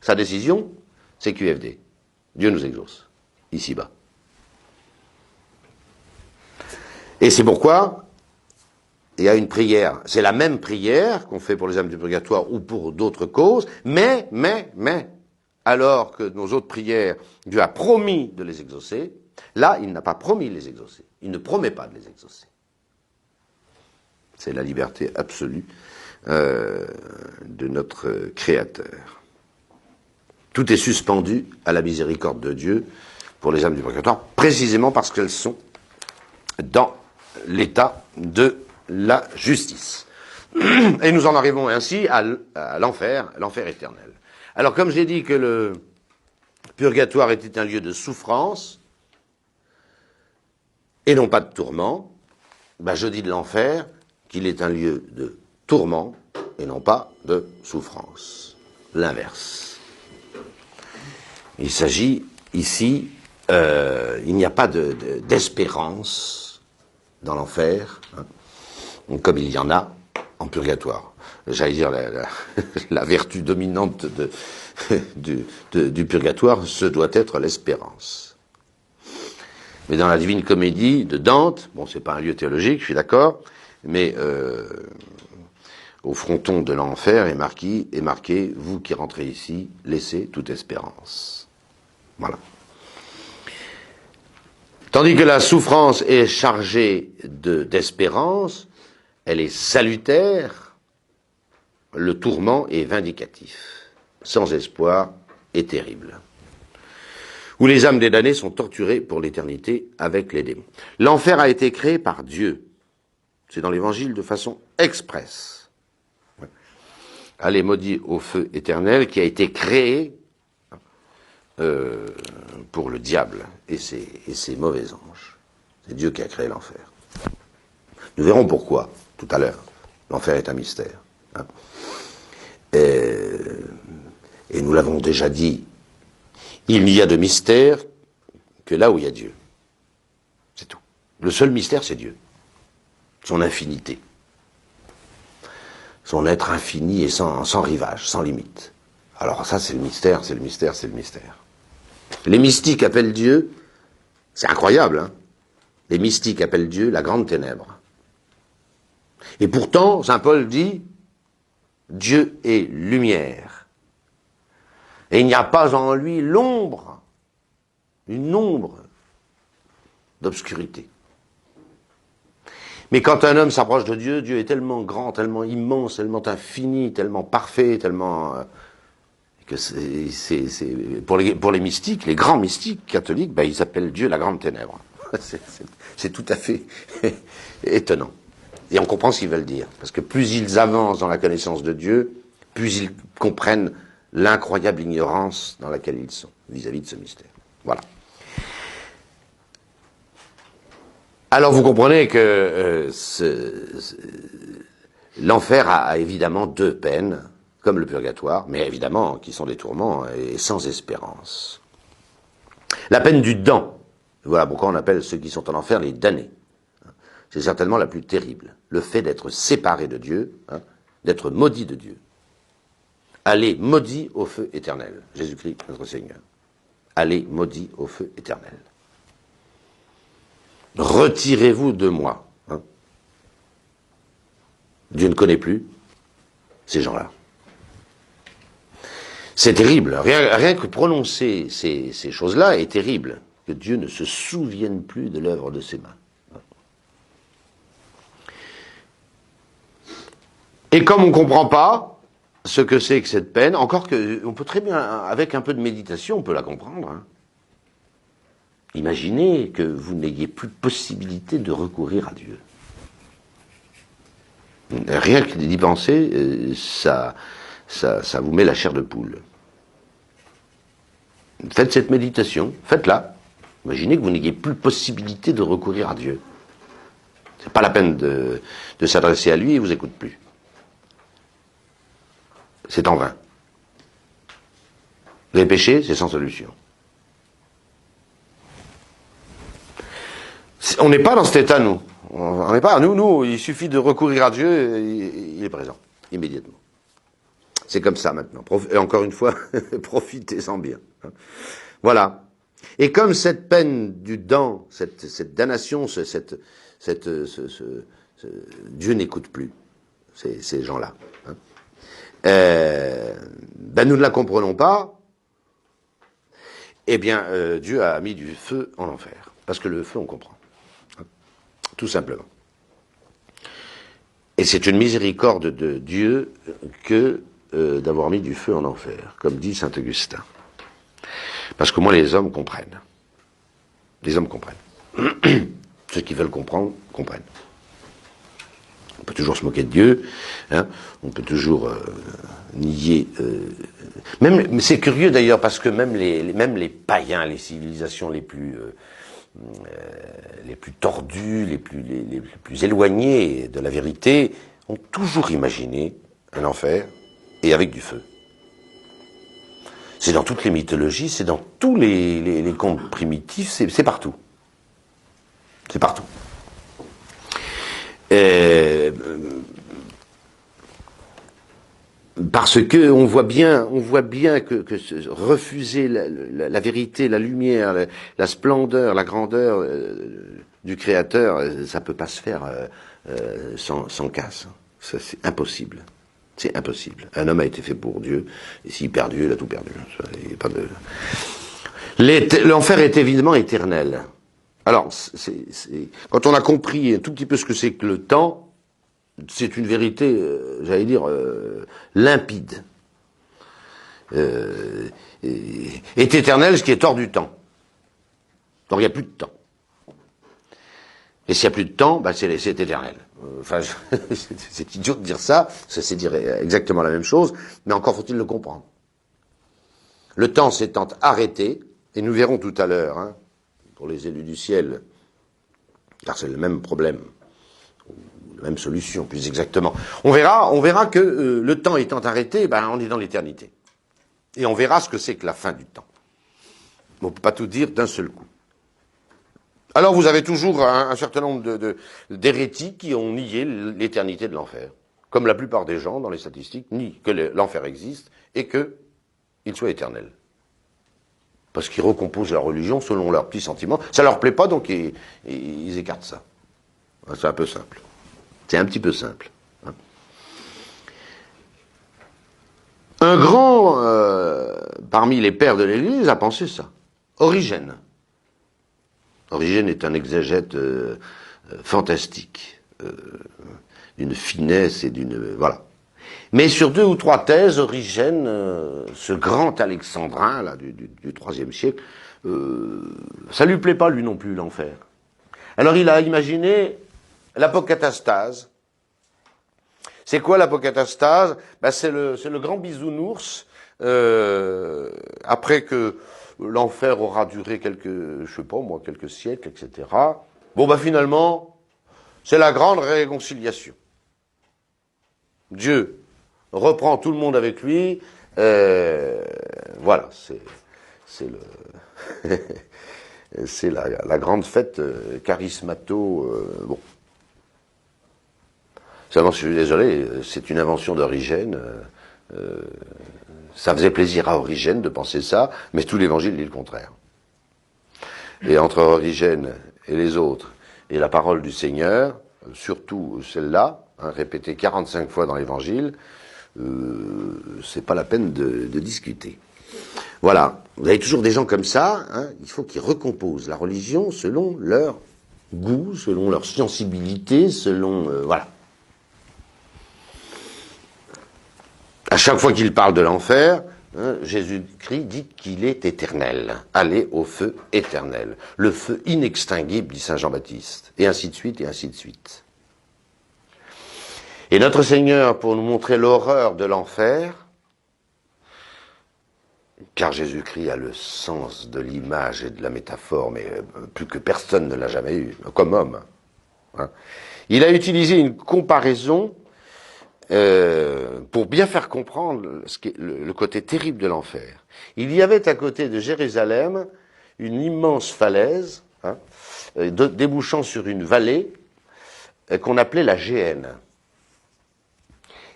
A: sa décision, c'est QFD. Dieu nous exauce, ici-bas. Et c'est pourquoi il y a une prière, c'est la même prière qu'on fait pour les âmes du purgatoire ou pour d'autres causes, mais, alors que nos autres prières, Dieu a promis de les exaucer, là, il n'a pas promis de les exaucer. Il ne promet pas de les exaucer. C'est la liberté absolue de notre Créateur. Tout est suspendu à la miséricorde de Dieu pour les âmes du purgatoire, précisément parce qu'elles sont dans l'état de la justice. Et nous en arrivons ainsi à l'enfer éternel. Alors, comme j'ai dit que le purgatoire était un lieu de souffrance et non pas de tourment, je dis de l'enfer qu'il est un lieu de tourment et non pas de souffrance. L'inverse. Il s'agit ici, il n'y a pas d'espérance dans l'enfer, comme il y en a en purgatoire. J'allais dire, la vertu dominante du purgatoire, ce doit être l'espérance. Mais dans la Divine Comédie de Dante, bon, c'est pas un lieu théologique, je suis d'accord, mais au fronton de l'enfer est marqué « Vous qui rentrez ici, laissez toute espérance ». Voilà. Tandis que la souffrance est chargée d'espérance, elle est salutaire, le tourment est vindicatif, sans espoir et terrible. Où les âmes des damnés sont torturées pour l'éternité avec les démons. L'enfer a été créé par Dieu. C'est dans l'Évangile de façon expresse. Allez, maudit au feu éternel qui a été créé pour le diable et ses mauvais anges. C'est Dieu qui a créé l'enfer. Nous verrons pourquoi, tout à l'heure. L'enfer est un mystère. Hein. Et nous l'avons déjà dit, il n'y a de mystère que là où il y a Dieu. C'est tout. Le seul mystère, c'est Dieu. Son infinité. Son être infini et sans rivage, sans limite. Alors ça, c'est le mystère, c'est le mystère, c'est le mystère. Les mystiques appellent Dieu, c'est incroyable, hein. Les mystiques appellent Dieu la grande ténèbre. Et pourtant, saint Paul dit, Dieu est lumière. Et il n'y a pas en lui l'ombre, une ombre d'obscurité. Mais quand un homme s'approche de Dieu, Dieu est tellement grand, tellement immense, tellement infini, tellement parfait, tellement... que pour les mystiques, les grands mystiques catholiques, ben, ils appellent Dieu la grande ténèbre. C'est tout à fait étonnant. Et on comprend ce qu'ils veulent dire. Parce que plus ils avancent dans la connaissance de Dieu, plus ils comprennent l'incroyable ignorance dans laquelle ils sont vis-à-vis de ce mystère. Voilà. Alors vous comprenez que l'enfer a évidemment deux peines, comme le purgatoire, mais évidemment qui sont des tourments et sans espérance. La peine du damn, voilà pourquoi on appelle ceux qui sont en enfer les damnés. C'est certainement la plus terrible. Le fait d'être séparé de Dieu, hein, d'être maudit de Dieu. Allez, maudit au feu éternel. Jésus-Christ, notre Seigneur. Allez, maudit au feu éternel. Retirez-vous de moi. Hein. Dieu ne connaît plus ces gens-là. C'est terrible. Rien que prononcer ces choses-là est terrible. Que Dieu ne se souvienne plus de l'œuvre de ses mains. Et comme on ne comprend pas ce que c'est que cette peine, encore que on peut très bien, avec un peu de méditation, on peut la comprendre. Hein. Imaginez que vous n'ayez plus possibilité de recourir à Dieu. Rien que d'y penser, ça vous met la chair de poule. Faites cette méditation, faites-la. Imaginez que vous n'ayez plus possibilité de recourir à Dieu. C'est pas la peine de s'adresser à lui, il vous écoute plus. C'est en vain. Vous avez péché, c'est sans solution. On n'est pas dans cet état, nous. On n'est pas, nous, il suffit de recourir à Dieu, il est présent, immédiatement. C'est comme ça maintenant. Et encore une fois, profitez-en bien. Voilà. Et comme cette peine du damn, cette damnation, Dieu n'écoute plus ces gens-là. Hein. Nous ne la comprenons pas. Eh bien, Dieu a mis du feu en enfer. Parce que le feu, on comprend. Hein. Tout simplement. Et c'est une miséricorde de Dieu que d'avoir mis du feu en enfer, comme dit saint Augustin. Parce que moi, les hommes comprennent. Les hommes comprennent. Ceux qui veulent comprendre, comprennent. On peut toujours se moquer de Dieu, hein, on peut toujours nier... même, c'est curieux d'ailleurs, parce que même les païens, les civilisations les plus tordues, les plus éloignées de la vérité, ont toujours imaginé un enfer, et avec du feu. C'est dans toutes les mythologies, c'est dans tous les contes primitifs, c'est partout. C'est partout. Parce que on voit bien que refuser la vérité, la lumière, la splendeur, la grandeur du Créateur, ça peut pas se faire sans casse. Ça, c'est impossible. C'est impossible. Un homme a été fait pour Dieu, et s'il perd Dieu, il a tout perdu. Il y a pas de... L'enfer est évidemment éternel. Alors, quand on a compris un tout petit peu ce que c'est que le temps, c'est une vérité, j'allais dire, limpide. Est éternel, ce qui est hors du temps. Donc il n'y a plus de temps. Et s'il n'y a plus de temps, bah c'est éternel. Enfin, c'est idiot de dire ça, c'est dire exactement la même chose, mais encore faut-il le comprendre. Le temps s'étant arrêté, et nous verrons tout à l'heure, hein, pour les élus du ciel, car c'est le même problème, la même solution, plus exactement. On verra que le temps étant arrêté, ben, on est dans l'éternité. Et on verra ce que c'est que la fin du temps. On ne peut pas tout dire d'un seul coup. Alors vous avez toujours un certain nombre d'hérétiques qui ont nié l'éternité de l'enfer. Comme la plupart des gens dans les statistiques nient que l'enfer existe et qu'il soit éternel. Parce qu'ils recomposent la religion selon leurs petits sentiments. Ça leur plaît pas, donc ils écartent ça. C'est un peu simple. C'est un petit peu simple. Hein. Un grand, parmi les pères de l'Église, a pensé ça. Origène. Origène est un exégète fantastique, d'une finesse et d'une... voilà. Mais sur 2 ou 3 thèses, Origène, ce grand alexandrin là, du IIIe siècle, ça lui plaît pas lui non plus l'enfer. Alors il a imaginé l'apocatastase. C'est quoi l'apocatastase? Ben, c'est le grand bisounours, après que l'enfer aura duré quelques siècles, etc. Bon, ben finalement, c'est la grande réconciliation. Dieu reprend tout le monde avec lui. Voilà, c'est la grande fête charismato. Bon. Seulement, je suis désolé, c'est une invention d'Origène. Ça faisait plaisir à Origène de penser ça, mais tout l'Évangile dit le contraire. Et entre Origène et les autres, et la parole du Seigneur, surtout celle-là, hein, répétée 45 fois dans l'Évangile, c'est pas la peine de discuter. Voilà, vous avez toujours des gens comme ça, hein, il faut qu'ils recomposent la religion selon leur goût, selon leur sensibilité, selon... voilà. À chaque fois qu'il parle de l'enfer, hein, Jésus-Christ dit qu'il est éternel. Allez au feu éternel. Le feu inextinguible, dit saint Jean-Baptiste. Et ainsi de suite, et ainsi de suite. Et notre Seigneur, pour nous montrer l'horreur de l'enfer, car Jésus-Christ a le sens de l'image et de la métaphore, mais plus que personne ne l'a jamais eu, comme homme. Hein. Il a utilisé une comparaison pour bien faire comprendre le côté terrible de l'enfer. Il y avait à côté de Jérusalem une immense falaise, hein, débouchant sur une vallée qu'on appelait la Géhenne.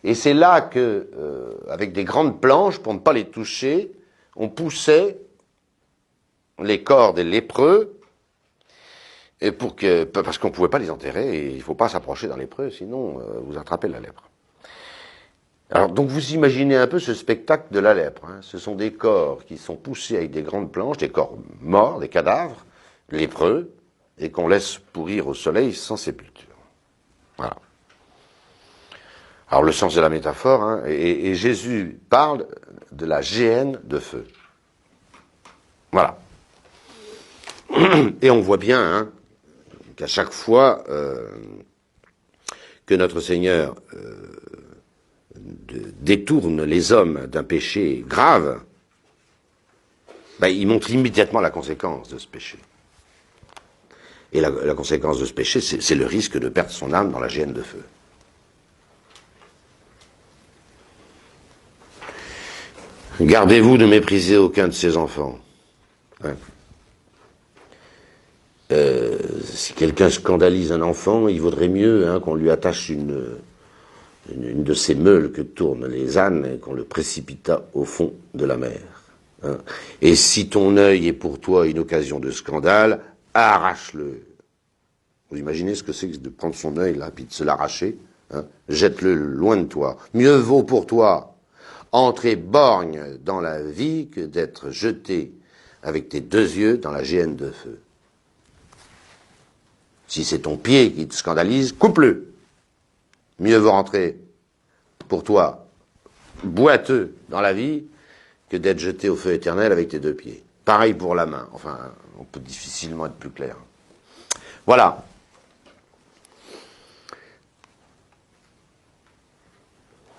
A: Et c'est là que, avec des grandes planches, pour ne pas les toucher, on poussait les corps des lépreux, et parce qu'on ne pouvait pas les enterrer, et il ne faut pas s'approcher d'un lépreux, sinon vous attrapez la lèpre. Alors, donc vous imaginez un peu ce spectacle de la lèpre. Hein. Ce sont des corps qui sont poussés avec des grandes planches, des corps morts, des cadavres, lépreux, et qu'on laisse pourrir au soleil sans sépulture. Voilà. Alors le sens de la métaphore, hein, et Jésus parle de la géhenne de feu. Voilà. Et on voit bien hein, qu'à chaque fois que notre Seigneur détourne les hommes d'un péché grave, ben, il montre immédiatement la conséquence de ce péché. Et la conséquence de ce péché, c'est le risque de perdre son âme dans la géhenne de feu. Gardez-vous de mépriser aucun de ses enfants. Hein. Si quelqu'un scandalise un enfant, il vaudrait mieux hein, qu'on lui attache une une de ces meules que tournent les ânes et qu'on le précipita au fond de la mer. Hein. Et si ton œil est pour toi une occasion de scandale, arrache-le. Vous imaginez ce que c'est que de prendre son œil là, puis de se l'arracher, hein. Jette-le loin de toi. Mieux vaut pour toi entrer borgne dans la vie que d'être jeté avec tes deux yeux dans la géhenne de feu. Si c'est ton pied qui te scandalise, coupe-le. Mieux vaut rentrer pour toi boiteux dans la vie que d'être jeté au feu éternel avec tes deux pieds. Pareil pour la main. Enfin, on peut difficilement être plus clair. Voilà.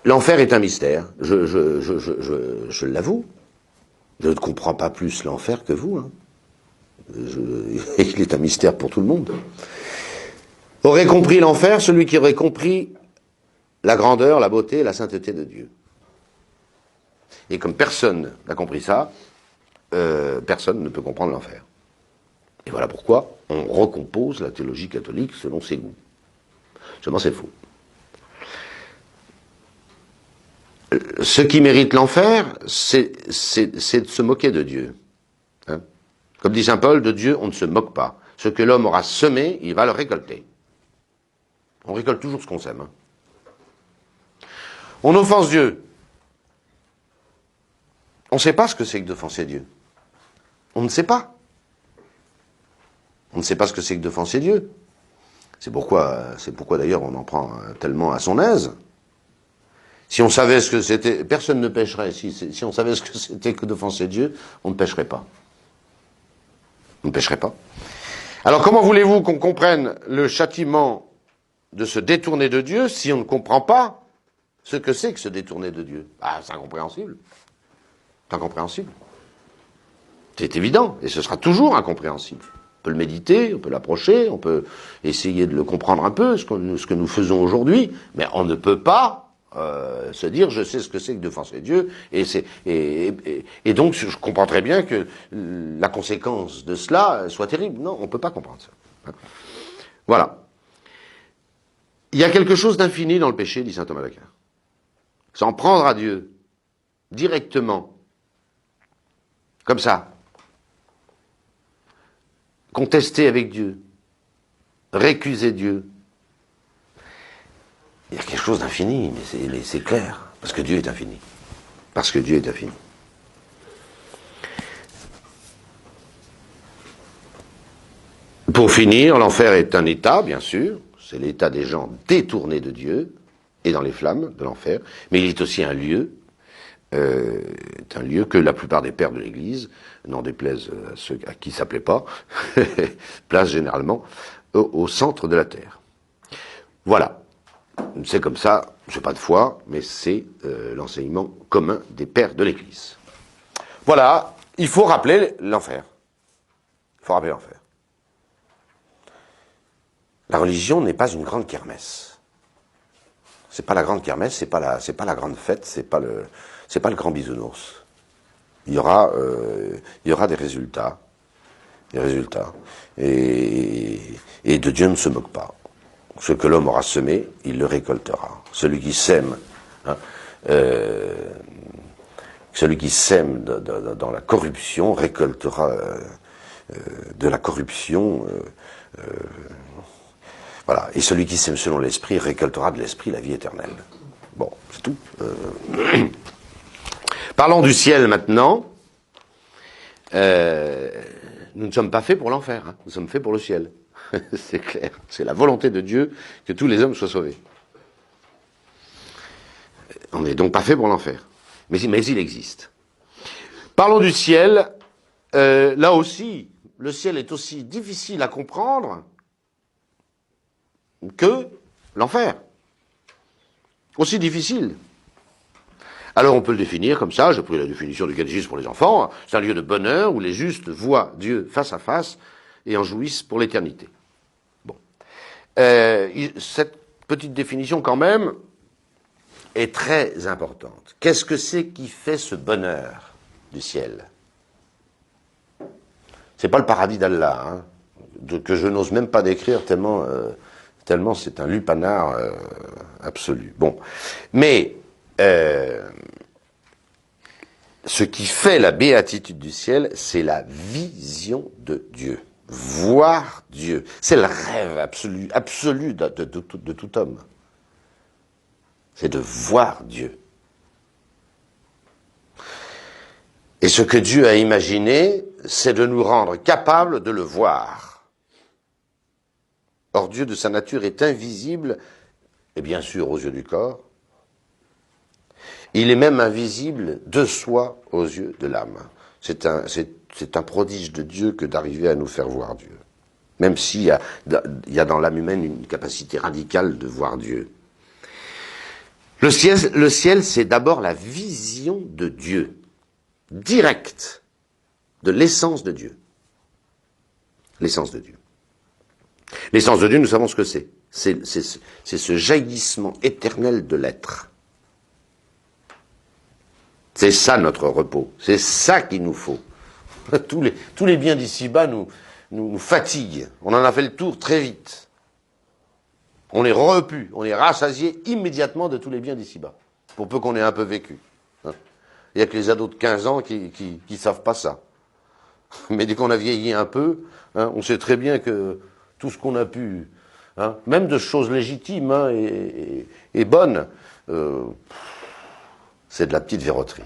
A: L'enfer est un mystère. Je l'avoue. Je ne comprends pas plus l'enfer que vous. Hein. Il est un mystère pour tout le monde. Aurait compris l'enfer celui qui aurait compris la grandeur, la beauté et la sainteté de Dieu. Et comme personne n'a compris ça, personne ne peut comprendre l'enfer. Et voilà pourquoi on recompose la théologie catholique selon ses goûts. Seulement c'est faux. Ce qui mérite l'enfer, c'est de se moquer de Dieu. Hein? Comme dit saint Paul, de Dieu on ne se moque pas. Ce que l'homme aura semé, il va le récolter. On récolte toujours ce qu'on sème. Hein? On offense Dieu. On ne sait pas ce que c'est que d'offenser Dieu. On ne sait pas. On ne sait pas ce que c'est que d'offenser Dieu. C'est pourquoi d'ailleurs on en prend tellement à son aise. Si on savait ce que c'était, personne ne pécherait. Si on savait ce que c'était que d'offenser Dieu, on ne pécherait pas. On ne pécherait pas. Alors comment voulez-vous qu'on comprenne le châtiment de se détourner de Dieu si on ne comprend pas ce que c'est que se détourner de Dieu? Ah, c'est incompréhensible. C'est incompréhensible. C'est évident, et ce sera toujours incompréhensible. On peut le méditer, on peut l'approcher, on peut essayer de le comprendre un peu, ce que nous faisons aujourd'hui, mais on ne peut pas se dire je sais ce que c'est que d'offenser Dieu, et donc je comprends très bien que la conséquence de cela soit terrible. Non, on ne peut pas comprendre ça. Voilà. Il y a quelque chose d'infini dans le péché, dit saint Thomas d'Aquin. S'en prendre à Dieu, directement, comme ça, contester avec Dieu, récuser Dieu. Il y a quelque chose d'infini, mais c'est clair, parce que Dieu est infini. Parce que Dieu est infini. Pour finir, l'enfer est un état, bien sûr, c'est l'état des gens détournés de Dieu, et dans les flammes de l'enfer, mais il est aussi un lieu que la plupart des pères de l'Église, n'en déplaise à ceux à qui ça plaît pas, placent généralement au centre de la terre. Voilà. C'est comme ça, je n'ai pas de foi, mais c'est l'enseignement commun des pères de l'Église. Voilà, il faut rappeler l'enfer. Il faut rappeler l'enfer. La religion n'est pas une grande kermesse. C'est pas la grande kermesse, c'est pas la grande fête, c'est pas le grand bisounours. Il y aura des résultats, et de Dieu ne se moque pas. Ce que l'homme aura semé, il le récoltera. Celui qui sème, dans la corruption récoltera de la corruption. Voilà. Et celui qui sème selon l'esprit récoltera de l'esprit la vie éternelle. Bon, c'est tout. Parlons du ciel maintenant. Nous ne sommes pas faits pour l'enfer, hein. Nous sommes faits pour le ciel. C'est clair. C'est la volonté de Dieu que tous les hommes soient sauvés. On n'est donc pas fait pour l'enfer. Mais il existe. Parlons du ciel. Là aussi, le ciel est aussi difficile à comprendre que l'enfer. Aussi difficile. Alors on peut le définir comme ça, j'ai pris la définition du catéchisme pour les enfants, c'est un lieu de bonheur où les justes voient Dieu face à face et en jouissent pour l'éternité. Bon. Cette petite définition quand même est très importante. Qu'est-ce que c'est qui fait ce bonheur du ciel? C'est pas le paradis d'Allah, hein, que je n'ose même pas décrire tellement Tellement c'est un lupanar absolu. Bon, mais ce qui fait la béatitude du ciel, c'est la vision de Dieu. Voir Dieu. C'est le rêve absolu de tout homme. C'est de voir Dieu. Et ce que Dieu a imaginé, c'est de nous rendre capables de le voir. Or, Dieu de sa nature est invisible, et bien sûr aux yeux du corps. Il est même invisible de soi aux yeux de l'âme. C'est un prodige de Dieu que d'arriver à nous faire voir Dieu. Même s'il y a dans l'âme humaine une capacité radicale de voir Dieu. Le ciel, c'est d'abord la vision de Dieu, directe, de l'essence de Dieu. L'essence de Dieu. L'essence de Dieu, nous savons ce que c'est. C'est ce jaillissement éternel de l'être. C'est ça notre repos. C'est ça qu'il nous faut. Tous les biens d'ici-bas nous fatiguent. On en a fait le tour très vite. On est repu, on est rassasié immédiatement de tous les biens d'ici-bas. Pour peu qu'on ait un peu vécu. Il n'y a que les ados de 15 ans qui savent pas ça. Mais dès qu'on a vieilli un peu, on sait très bien que tout ce qu'on a pu, même de choses légitimes et bonnes, c'est de la petite verroterie.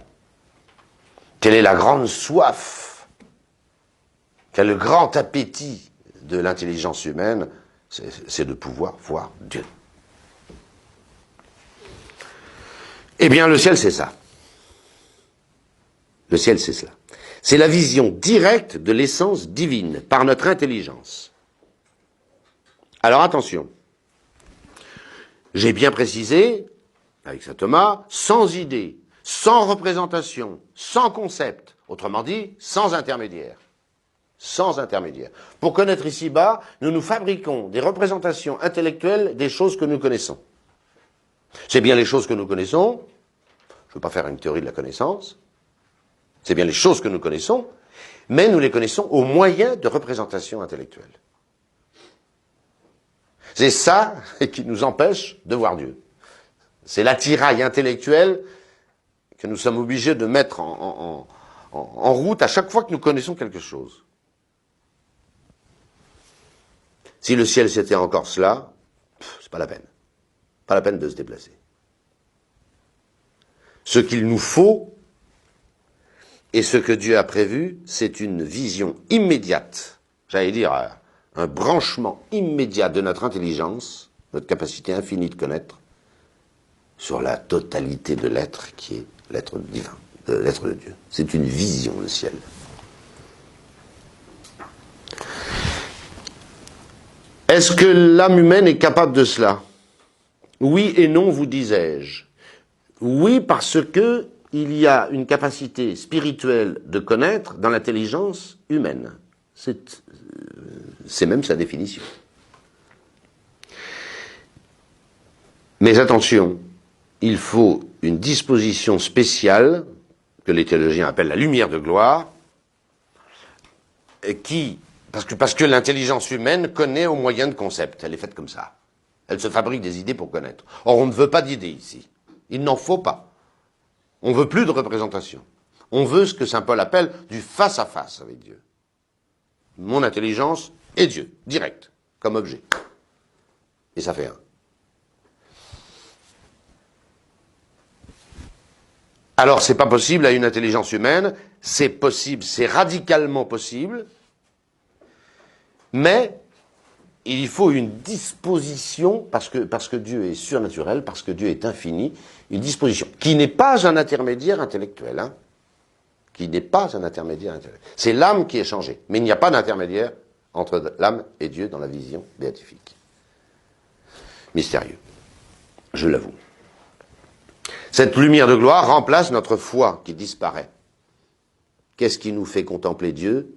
A: Quelle est la grande soif, quel est le grand appétit de l'intelligence humaine, c'est de pouvoir voir Dieu. Eh bien, le ciel, c'est ça. Le ciel, c'est cela. C'est la vision directe de l'essence divine par notre intelligence. Alors attention, j'ai bien précisé, avec saint Thomas, sans idée, sans représentation, sans concept, autrement dit, sans intermédiaire. Sans intermédiaire. Pour connaître ici-bas, nous fabriquons des représentations intellectuelles des choses que nous connaissons. C'est bien les choses que nous connaissons, je ne veux pas faire une théorie de la connaissance, c'est bien les choses que nous connaissons, mais nous les connaissons au moyen de représentations intellectuelles. C'est ça qui nous empêche de voir Dieu. C'est l'attirail intellectuel que nous sommes obligés de mettre en route à chaque fois que nous connaissons quelque chose. Si le ciel c'était encore cela, c'est pas la peine. Pas la peine de se déplacer. Ce qu'il nous faut, et ce que Dieu a prévu, c'est une vision immédiate, j'allais dire un branchement immédiat de notre intelligence, notre capacité infinie de connaître, sur la totalité de l'être qui est l'être divin, de l'être de Dieu. C'est une vision, le ciel. Est-ce que l'âme humaine est capable de cela? Oui et non, vous disais-je. Oui, parce que il y a une capacité spirituelle de connaître dans l'intelligence humaine. C'est même sa définition. Mais attention, il faut une disposition spéciale, que les théologiens appellent la lumière de gloire, parce que l'intelligence humaine connaît au moyen de concepts. Elle est faite comme ça. Elle se fabrique des idées pour connaître. Or, on ne veut pas d'idées ici. Il n'en faut pas. On ne veut plus de représentation. On veut ce que saint Paul appelle du face-à-face avec Dieu. Mon intelligence et Dieu, direct, comme objet. Et ça fait un. Alors, c'est pas possible à une intelligence humaine, c'est possible, c'est radicalement possible, mais il faut une disposition, parce que Dieu est surnaturel, parce que Dieu est infini, une disposition qui n'est pas un intermédiaire intellectuel, qui n'est pas un intermédiaire intellectuel. C'est l'âme qui est changée, mais il n'y a pas d'intermédiaire entre l'âme et Dieu dans la vision béatifique. Mystérieux, je l'avoue. Cette lumière de gloire remplace notre foi qui disparaît. Qu'est-ce qui nous fait contempler Dieu?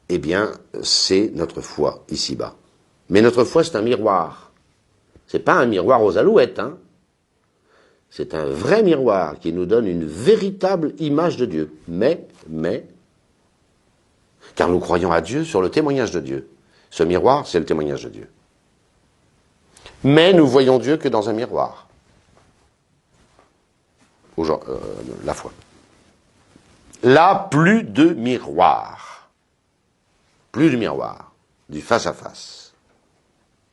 A: Eh bien, c'est notre foi ici-bas. Mais notre foi, c'est un miroir. C'est pas un miroir aux alouettes, C'est un vrai miroir qui nous donne une véritable image de Dieu. Car nous croyons à Dieu sur le témoignage de Dieu. Ce miroir, c'est le témoignage de Dieu. Mais nous voyons Dieu que dans un miroir. La foi. Là, plus de miroir. Plus de miroir. Du face à face.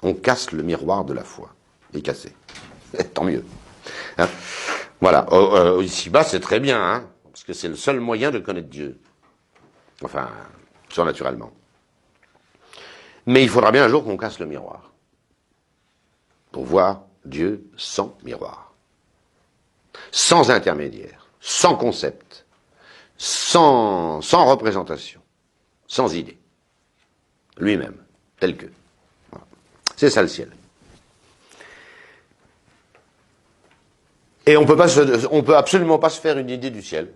A: On casse le miroir de la foi. Il est cassé. Tant mieux. Hein, voilà. Ici-bas, c'est très bien, hein, parce que c'est le seul moyen de connaître Dieu. Enfin, surnaturellement. Mais il faudra bien un jour qu'on casse le miroir. Pour voir Dieu sans miroir. Sans intermédiaire. Sans concept. Sans représentation. Sans idée. Lui-même. Tel que. Voilà. C'est ça le ciel. Et on peut absolument pas se faire une idée du ciel.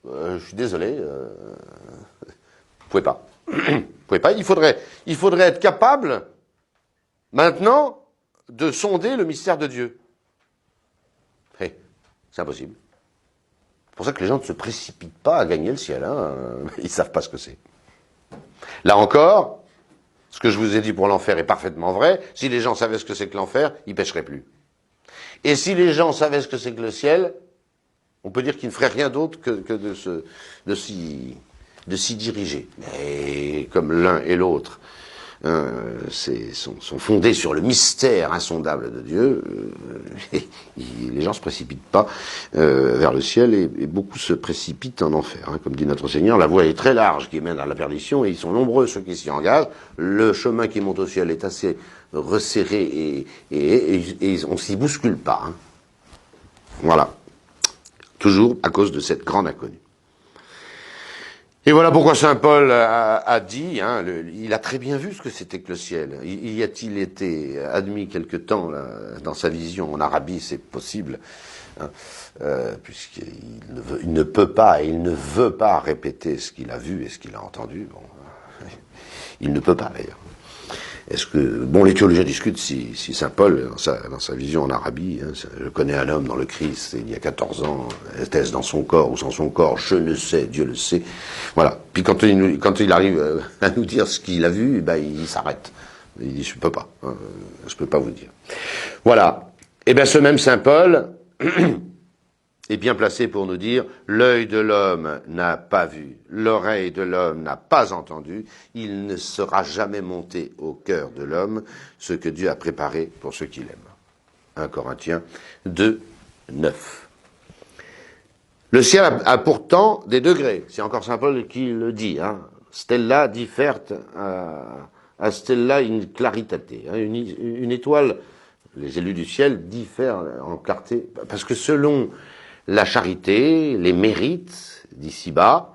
A: Je suis désolé. Vous pouvez pas. Vous pouvez pas. Il faudrait être capable, maintenant, de sonder le mystère de Dieu. Hey, c'est impossible. C'est pour ça que les gens ne se précipitent pas à gagner le ciel. Hein. Ils savent pas ce que c'est. Là encore, ce que je vous ai dit pour l'enfer est parfaitement vrai. Si les gens savaient ce que c'est que l'enfer, ils pêcheraient plus. Et si les gens savaient ce que c'est que le ciel, on peut dire qu'ils ne feraient rien d'autre que de s'y diriger. Mais comme l'un et l'autre sont fondés sur le mystère insondable de Dieu, les gens ne se précipitent pas vers le ciel et beaucoup se précipitent en enfer. Hein. Comme dit notre Seigneur, la voie est très large qui mène à la perdition et ils sont nombreux ceux qui s'y engagent. Le chemin qui monte au ciel est assez resserré et on s'y bouscule pas. Hein. Voilà. Toujours à cause de cette grande inconnue. Et voilà pourquoi saint Paul a dit, hein, il a très bien vu ce que c'était que le ciel. Y a-t-il été admis quelque temps là, dans sa vision en Arabie, c'est possible, hein, puisqu'il ne peut pas et il ne veut pas répéter ce qu'il a vu et ce qu'il a entendu. Bon, il ne peut pas d'ailleurs. Est-ce que les théologiens discutent si saint Paul, dans sa vision en Arabie, hein, je connais un homme dans le Christ, il y a 14 ans, était-ce dans son corps ou sans son corps, je ne sais, Dieu le sait. Voilà. Puis quand il arrive à nous dire ce qu'il a vu, il s'arrête. Il dit, je peux pas, hein, je peux pas vous dire. Voilà. Et bien ce même saint Paul est bien placé pour nous dire « L'œil de l'homme n'a pas vu, l'oreille de l'homme n'a pas entendu, il ne sera jamais monté au cœur de l'homme ce que Dieu a préparé pour ceux qui l'aiment. » 1 Corinthiens 2, 9. Le ciel a pourtant des degrés, c'est encore saint Paul qui le dit, hein. Stella differt a stella in claritate. Hein. Une étoile, les élus du ciel diffèrent en clarté, parce que selon la charité, les mérites d'ici-bas,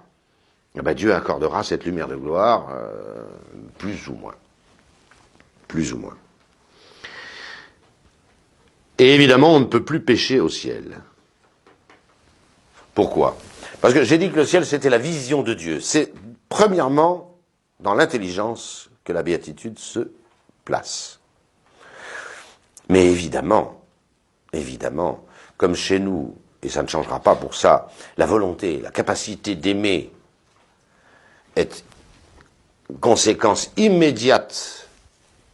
A: Dieu accordera cette lumière de gloire plus ou moins. Plus ou moins. Et évidemment, on ne peut plus pécher au ciel. Pourquoi ? Parce que j'ai dit que le ciel, c'était la vision de Dieu. C'est premièrement dans l'intelligence que la béatitude se place. Mais évidemment, comme chez nous, et ça ne changera pas pour ça, la volonté, la capacité d'aimer est conséquence immédiate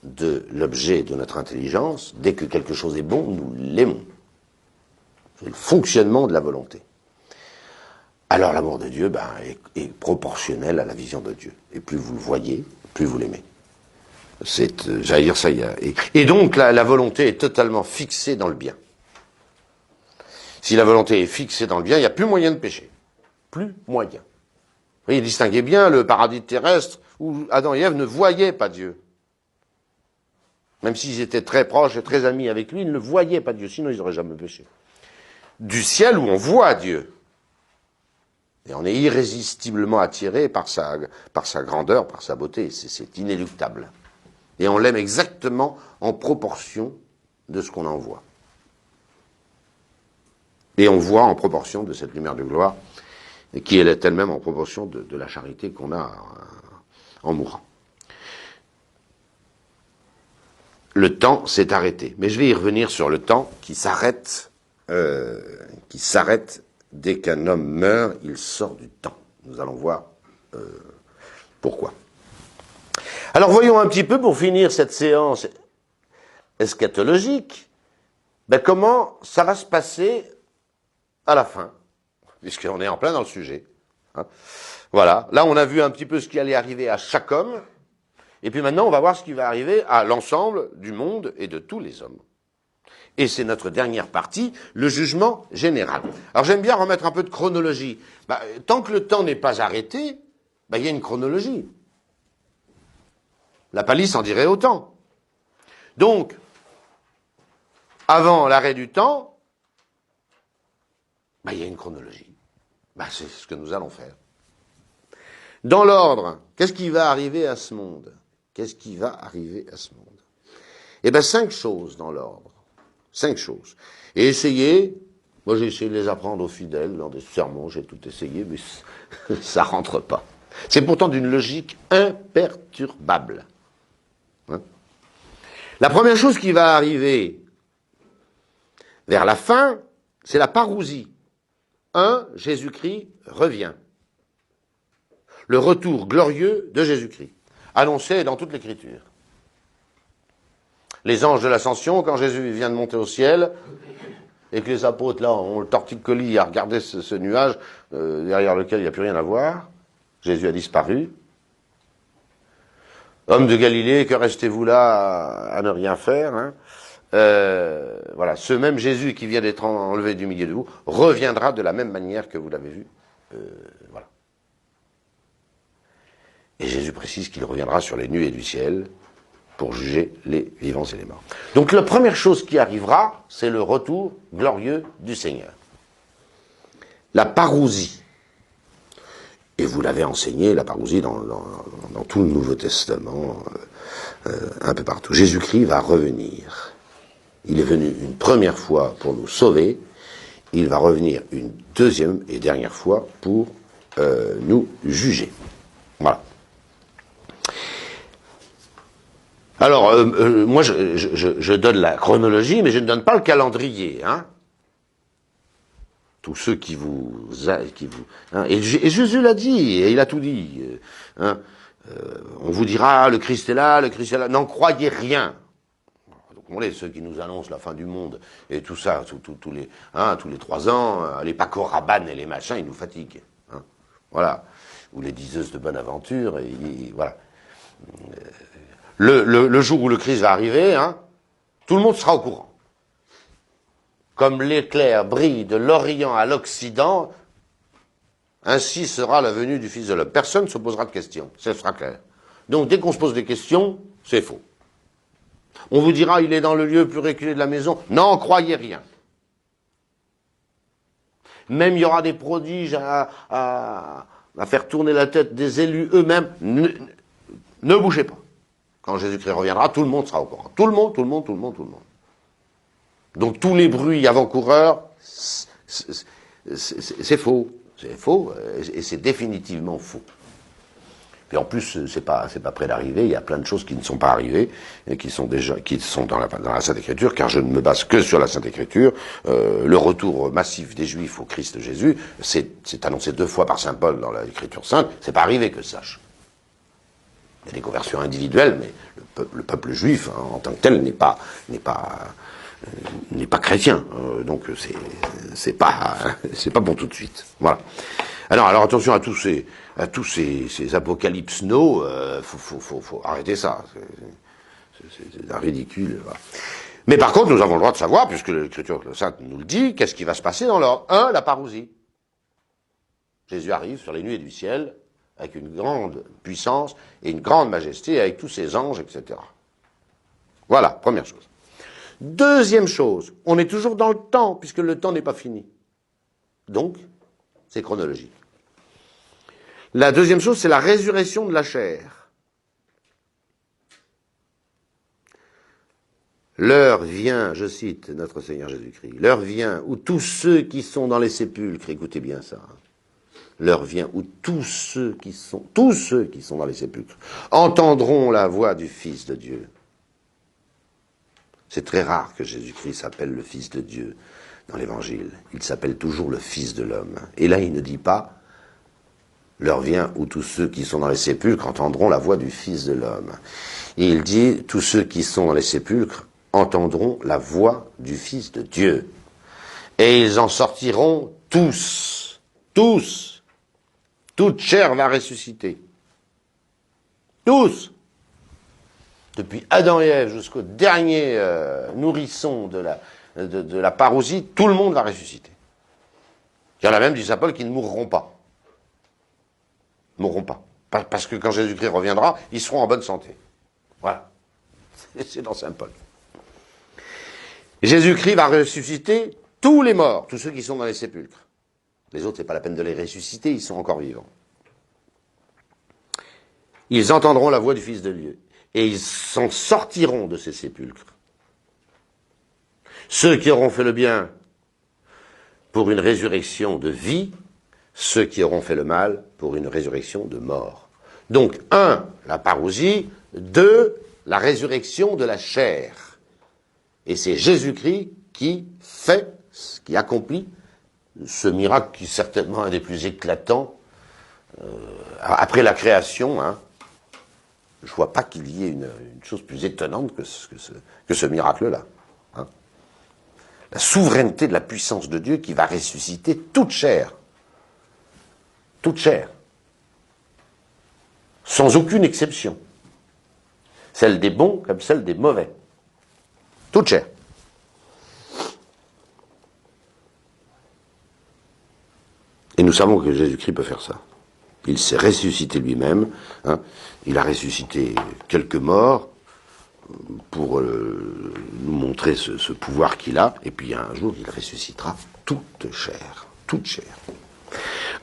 A: de l'objet de notre intelligence. Dès que quelque chose est bon, nous l'aimons. C'est le fonctionnement de la volonté. Alors l'amour de Dieu est proportionnel à la vision de Dieu. Et plus vous le voyez, plus vous l'aimez. J'allais dire ça, et donc la volonté est totalement fixée dans le bien. Si la volonté est fixée dans le bien, il n'y a plus moyen de pécher. Plus moyen. Vous voyez, distinguez bien le paradis terrestre où Adam et Ève ne voyaient pas Dieu. Même s'ils étaient très proches et très amis avec lui, ils ne voyaient pas Dieu, sinon ils n'auraient jamais péché. Du ciel où on voit Dieu. Et on est irrésistiblement attiré par sa grandeur, par sa beauté. C'est inéluctable. Et on l'aime exactement en proportion de ce qu'on en voit. Et on voit en proportion de cette lumière de gloire, qui est elle-même en proportion de la charité qu'on a en mourant. Le temps s'est arrêté. Mais je vais y revenir sur le temps qui s'arrête dès qu'un homme meurt, il sort du temps. Nous allons voir pourquoi. Alors voyons un petit peu, pour finir cette séance eschatologique, ben comment ça va se passer à la fin, puisqu'on est en plein dans le sujet. Hein. Voilà, là on a vu un petit peu ce qui allait arriver à chaque homme, et puis maintenant on va voir ce qui va arriver à l'ensemble du monde et de tous les hommes. Et c'est notre dernière partie, le jugement général. Alors j'aime bien remettre un peu de chronologie. Tant que le temps n'est pas arrêté, il y a une chronologie. La palisse en dirait autant. Donc, avant l'arrêt du temps, il y a une chronologie. C'est ce que nous allons faire. Dans l'ordre, qu'est-ce qui va arriver à ce monde? Qu'est-ce qui va arriver à ce monde? 5 choses dans l'ordre. 5 choses. Et essayez, moi j'ai essayé de les apprendre aux fidèles dans des sermons, j'ai tout essayé, mais ça rentre pas. C'est pourtant d'une logique imperturbable. Hein? La première chose qui va arriver vers la fin, c'est la parousie. Jésus-Christ revient. Le retour glorieux de Jésus-Christ, annoncé dans toute l'Écriture. Les anges de l'ascension, quand Jésus vient de monter au ciel, et que les apôtres, là, ont le torticolis à regarder ce nuage, derrière lequel il n'y a plus rien à voir, Jésus a disparu. Hommes de Galilée, que restez-vous là à ne rien faire, hein? Voilà, ce même Jésus qui vient d'être enlevé du milieu de vous, reviendra de la même manière que vous l'avez vu. Voilà. Et Jésus précise qu'il reviendra sur les nuées du ciel, pour juger les vivants et les morts. Donc la première chose qui arrivera, c'est le retour glorieux du Seigneur. La parousie. Et vous l'avez enseigné, la parousie, dans tout le Nouveau Testament, un peu partout. Jésus-Christ va revenir. Il est venu une première fois pour nous sauver. Il va revenir une deuxième et dernière fois pour nous juger. Voilà. Alors, moi, je donne la chronologie, mais je ne donne pas le calendrier. Hein. Tous ceux qui vous hein, et Jésus l'a dit, et il a tout dit. Hein, on vous dira, le Christ est là, n'en croyez rien. Donc, ceux qui nous annoncent la fin du monde, et tout ça, tous les 3 ans, les Paco Rabanne et les machins, ils nous fatiguent. Hein, voilà. Ou les diseuses de bonne aventure, et voilà. Le jour où le Christ va arriver, hein, tout le monde sera au courant. Comme l'éclair brille de l'Orient à l'Occident, ainsi sera la venue du Fils de l'homme. Personne ne se posera de questions, ça sera clair. Donc dès qu'on se pose des questions, c'est faux. On vous dira, il est dans le lieu plus reculé de la maison. N'en croyez rien. Même il y aura des prodiges à faire tourner la tête des élus eux-mêmes. Ne bougez pas. Quand Jésus-Christ reviendra, tout le monde sera au courant. Tout le monde. Donc tous les bruits avant-coureurs, c'est faux. C'est faux, et c'est définitivement faux. Puis en plus, c'est pas près d'arriver, il y a plein de choses qui ne sont pas arrivées, et qui sont dans la Sainte Écriture, car je ne me base que sur la Sainte Écriture. Le retour massif des Juifs au Christ Jésus, c'est annoncé 2 fois par Saint Paul dans l'Écriture sainte, c'est pas arrivé que je sache. Il y a des conversions individuelles, mais le peuple juif, hein, en tant que tel, n'est pas chrétien. Donc c'est pas pour tout de suite. Voilà. Alors attention à tous ces apocalypses no, faut arrêter ça. C'est un ridicule. Voilà. Mais par contre, nous avons le droit de savoir, puisque l'Écriture sainte nous le dit, qu'est-ce qui va se passer dans l'ordre. 1, la parousie. Jésus arrive sur les nuées du ciel, avec une grande puissance et une grande majesté, avec tous ses anges, etc. Voilà, première chose. Deuxième chose, on est toujours dans le temps, puisque le temps n'est pas fini. Donc, c'est chronologique. La deuxième chose, c'est la résurrection de la chair. L'heure vient, je cite notre Seigneur Jésus-Christ, l'heure vient où tous ceux qui sont dans les sépulcres, écoutez bien ça, l'heure vient où tous ceux qui sont dans les sépulcres entendront la voix du Fils de Dieu. C'est très rare que Jésus-Christ s'appelle le Fils de Dieu dans l'Évangile. Il s'appelle toujours le Fils de l'homme. Et là, il ne dit pas « l'heure vient où tous ceux qui sont dans les sépulcres entendront la voix du Fils de l'homme ». Et il dit « tous ceux qui sont dans les sépulcres entendront la voix du Fils de Dieu. Et ils en sortiront tous. Tous. Toute chair va ressusciter. Tous. Depuis Adam et Ève jusqu'au dernier nourrisson de la parousie, tout le monde va ressusciter. Il y en a même, dit saint Paul, qui ne mourront pas. Mourront pas. Parce que quand Jésus-Christ reviendra, ils seront en bonne santé. Voilà. C'est dans saint Paul. Jésus-Christ va ressusciter tous les morts, tous ceux qui sont dans les sépulcres. Les autres, c'est pas la peine de les ressusciter, ils sont encore vivants. Ils entendront la voix du Fils de Dieu. Et ils s'en sortiront de ces sépulcres. Ceux qui auront fait le bien pour une résurrection de vie, ceux qui auront fait le mal pour une résurrection de mort. Donc, 1, la parousie, 2, la résurrection de la chair. Et c'est Jésus-Christ qui fait, qui accomplit ce miracle qui est certainement un des plus éclatants après la création. Je ne vois pas qu'il y ait une chose plus étonnante que ce miracle-là. La souveraineté de la puissance de Dieu qui va ressusciter toute chair. Toute chair. Sans aucune exception. Celle des bons comme celle des mauvais. Toute chair. Et nous savons que Jésus-Christ peut faire ça. Il s'est ressuscité lui-même. Il a ressuscité quelques morts pour nous montrer ce pouvoir qu'il a. Et puis un jour, il ressuscitera toute chair. Toute chair.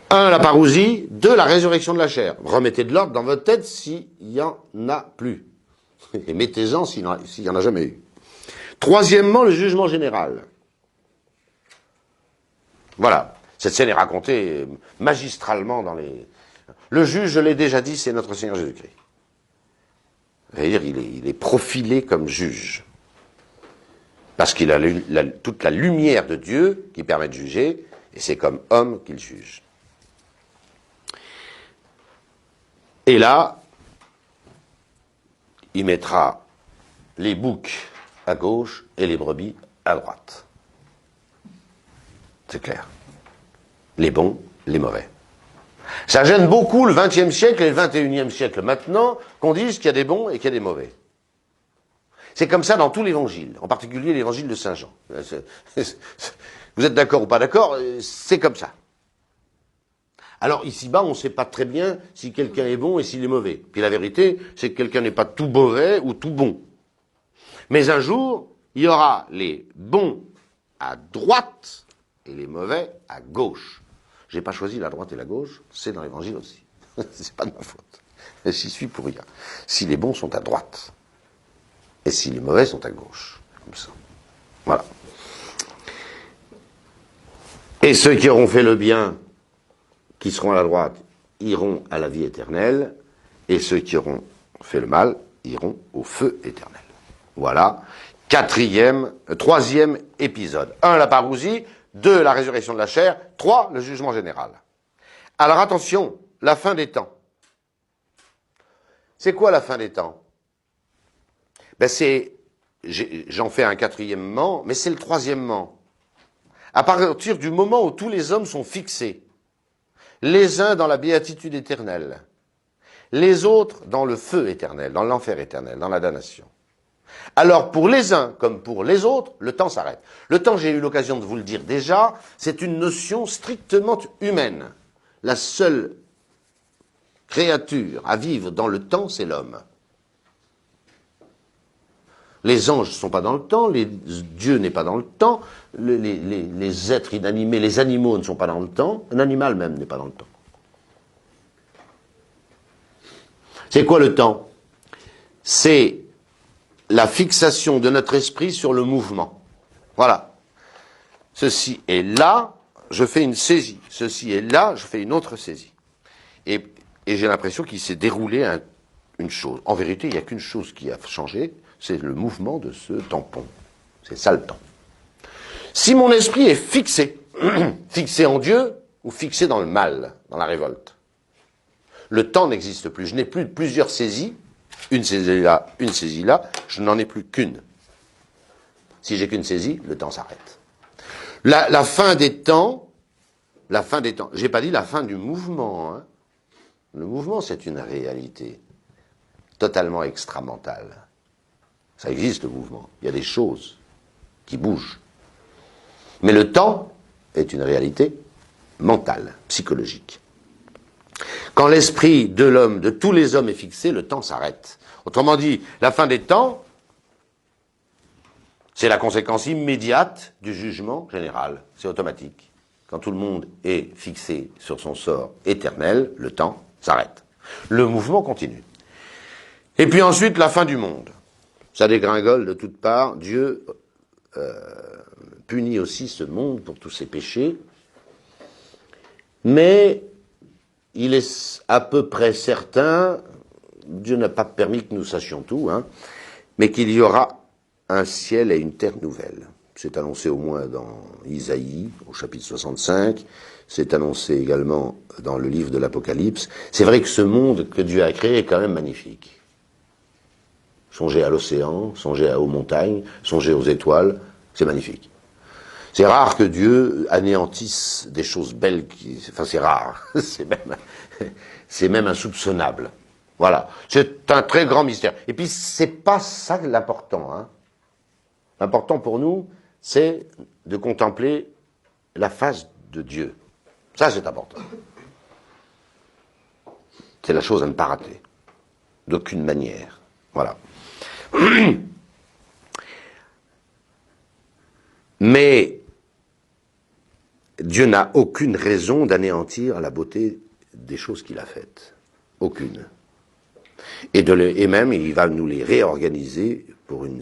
A: 1, la parousie. 2, la résurrection de la chair. Remettez de l'ordre dans votre tête s'il n'y en a plus. Et mettez-en s'il n'y en a jamais eu. 3e, le jugement général. Voilà. Cette scène est racontée magistralement dans les... Le juge, je l'ai déjà dit, c'est notre Seigneur Jésus-Christ. C'est-à-dire, il est profilé comme juge. Parce qu'il a toute la lumière de Dieu qui permet de juger, et c'est comme homme qu'il juge. Et là, il mettra les boucs à gauche et les brebis à droite. C'est clair. Les bons, les mauvais. Ça gêne beaucoup le XXe siècle et le XXIe siècle maintenant qu'on dise qu'il y a des bons et qu'il y a des mauvais. C'est comme ça dans tout l'évangile, en particulier l'évangile de Saint Jean. Vous êtes d'accord ou pas d'accord, c'est comme ça. Alors ici-bas, on ne sait pas très bien si quelqu'un est bon et s'il est mauvais. Puis la vérité, c'est que quelqu'un n'est pas tout mauvais ou tout bon. Mais un jour, il y aura les bons à droite et les mauvais à gauche. J'ai pas choisi la droite et la gauche, c'est dans l'évangile aussi. C'est pas de ma faute. J'y suis pour rien. Si les bons sont à droite, et si les mauvais sont à gauche. Comme ça. Voilà. Et ceux qui auront fait le bien, qui seront à la droite, iront à la vie éternelle, et ceux qui auront fait le mal, iront au feu éternel. Voilà. 3e épisode. 1, la parousie. 2, la résurrection de la chair. 3, le jugement général. Alors attention, la fin des temps. C'est quoi la fin des temps? J'en fais un 4e, mais c'est le 3e. À partir du moment où tous les hommes sont fixés, les uns dans la béatitude éternelle, les autres dans le feu éternel, dans l'enfer éternel, dans la damnation. Alors pour les uns comme pour les autres, le temps s'arrête. Le temps, j'ai eu l'occasion de vous le dire déjà, c'est une notion strictement humaine. La seule créature à vivre dans le temps, c'est l'homme. Les anges ne sont pas dans le temps, Dieu n'est pas dans le temps, les êtres inanimés, les animaux ne sont pas dans le temps, un animal même n'est pas dans le temps. C'est quoi le temps? C'est la fixation de notre esprit sur le mouvement. Voilà. Ceci est là, je fais une saisie. Ceci est là, je fais une autre saisie. Et j'ai l'impression qu'il s'est déroulé une chose. En vérité, il n'y a qu'une chose qui a changé, c'est le mouvement de ce tampon. C'est ça le temps. Si mon esprit est fixé, fixé en Dieu ou fixé dans le mal, dans la révolte, le temps n'existe plus. Je n'ai plus plusieurs saisies, une saisie là, je n'en ai plus qu'une. Si j'ai qu'une saisie, le temps s'arrête. La fin des temps, j'ai pas dit la fin du mouvement, hein. Le mouvement, c'est une réalité totalement extramentale. Ça existe, le mouvement. Il y a des choses qui bougent. Mais le temps est une réalité mentale, psychologique. Quand l'esprit de l'homme, de tous les hommes est fixé, le temps s'arrête. Autrement dit, la fin des temps, c'est la conséquence immédiate du jugement général. C'est automatique. Quand tout le monde est fixé sur son sort éternel, le temps s'arrête. Le mouvement continue. Et puis ensuite, la fin du monde. Ça dégringole de toutes parts. Dieu punit aussi ce monde pour tous ses péchés. Mais il est à peu près certain, Dieu n'a pas permis que nous sachions tout, hein, mais qu'il y aura un ciel et une terre nouvelle. C'est annoncé au moins dans Isaïe, au chapitre 65, c'est annoncé également dans le livre de l'Apocalypse. C'est vrai que ce monde que Dieu a créé est quand même magnifique. Songez à l'océan, songez aux montagnes, songez aux étoiles, c'est magnifique. C'est rare que Dieu anéantisse des choses belles, enfin c'est rare, c'est même insoupçonnable. Voilà, c'est un très grand mystère. Et puis c'est pas ça l'important, hein. L'important pour nous, c'est de contempler la face de Dieu. Ça, c'est important. C'est la chose à ne pas rater. D'aucune manière. Voilà. Mais Dieu n'a aucune raison d'anéantir la beauté des choses qu'il a faites. Aucune. Et même, il va nous les réorganiser pour un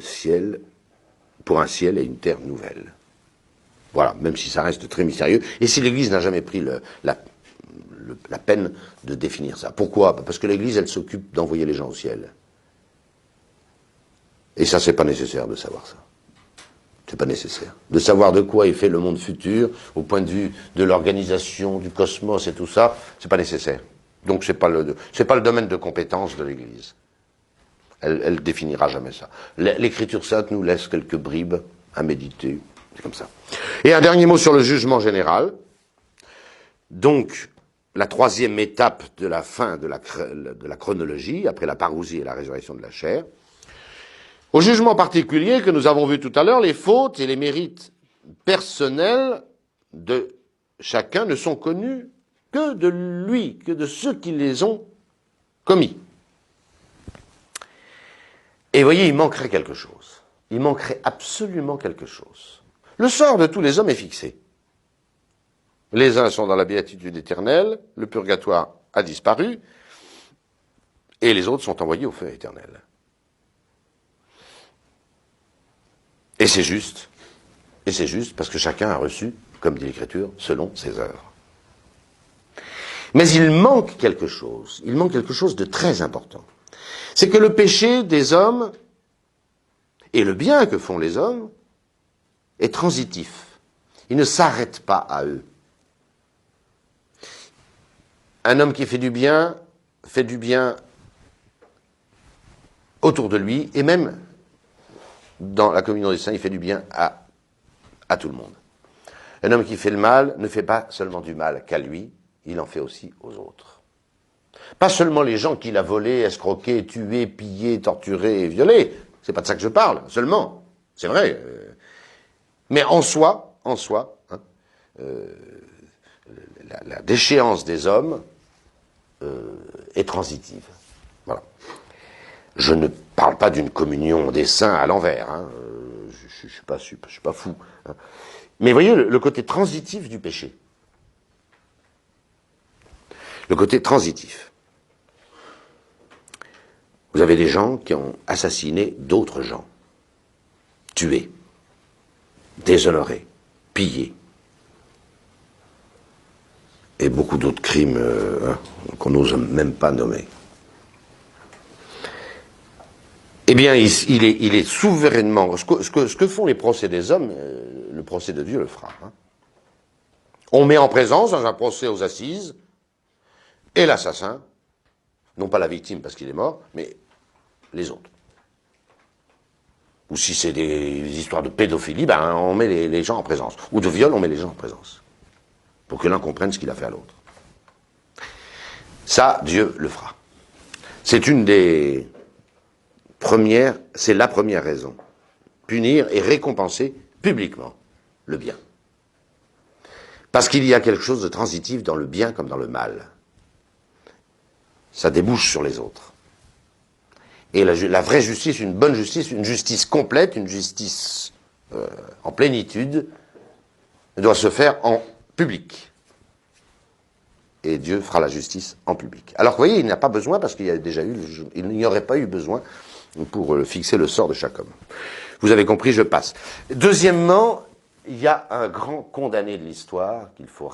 A: ciel et une terre nouvelle. Voilà, même si ça reste très mystérieux. Et si l'Église n'a jamais pris la peine de définir ça. Pourquoi? Parce que l'Église, elle s'occupe d'envoyer les gens au ciel. Et ça, c'est pas nécessaire de savoir ça. C'est pas nécessaire. De savoir de quoi est fait le monde futur, au point de vue de l'organisation du cosmos et tout ça, c'est pas nécessaire. Donc c'est pas le domaine de compétence de l'Église. Elle définira jamais ça. L'Écriture sainte nous laisse quelques bribes à méditer. C'est comme ça. Et un dernier mot sur le jugement général. Donc, la troisième étape de la fin de la chronologie, après la parousie et la résurrection de la chair. Au jugement particulier que nous avons vu tout à l'heure, les fautes et les mérites personnels de chacun ne sont connus que de lui, que de ceux qui les ont commis. Et vous voyez, il manquerait quelque chose. Il manquerait absolument quelque chose. Le sort de tous les hommes est fixé. Les uns sont dans la béatitude éternelle, le purgatoire a disparu, et les autres sont envoyés au feu éternel. Et c'est juste parce que chacun a reçu, comme dit l'Écriture, selon ses œuvres. Mais il manque quelque chose de très important. C'est que le péché des hommes et le bien que font les hommes est transitif. Il ne s'arrête pas à eux. Un homme qui fait du bien autour de lui, et même dans la communion des saints, il fait du bien à tout le monde. Un homme qui fait le mal ne fait pas seulement du mal qu'à lui, il en fait aussi aux autres. Pas seulement les gens qu'il a volés, escroqués, tués, pillés, torturés et violés. C'est pas de ça que je parle, seulement. C'est vrai. Mais en soi, hein, la déchéance des hommes est transitive. Voilà. Je ne parle pas d'une communion des saints à l'envers. Hein. Je suis pas fou. Hein. Mais voyez le côté transitif du péché. Le côté transitif. Vous avez des gens qui ont assassiné d'autres gens, tué, déshonoré, pillé, et beaucoup d'autres crimes qu'on n'ose même pas nommer. Eh bien, il est souverainement... Ce que font les procès des hommes, le procès de Dieu le fera. Hein. On met en présence, dans un procès aux assises, et l'assassin, non pas la victime parce qu'il est mort, mais les autres. Ou si c'est des histoires de pédophilie, ben on met les gens en présence. Ou de viol, on met les gens en présence. Pour que l'un comprenne ce qu'il a fait à l'autre. Ça, Dieu le fera. C'est une des premières, c'est la première raison. Punir et récompenser publiquement le bien. Parce qu'il y a quelque chose de transitif dans le bien comme dans le mal. Ça débouche sur les autres. Et la vraie justice, une bonne justice, une justice complète, une justice en plénitude, doit se faire en public. Et Dieu fera la justice en public. Alors vous voyez, il n'y a pas besoin, parce qu'il y a déjà eu, il n'y aurait pas eu besoin pour fixer le sort de chaque homme. Vous avez compris, je passe. Deuxièmement, il y a un grand condamné de l'histoire qu'il faut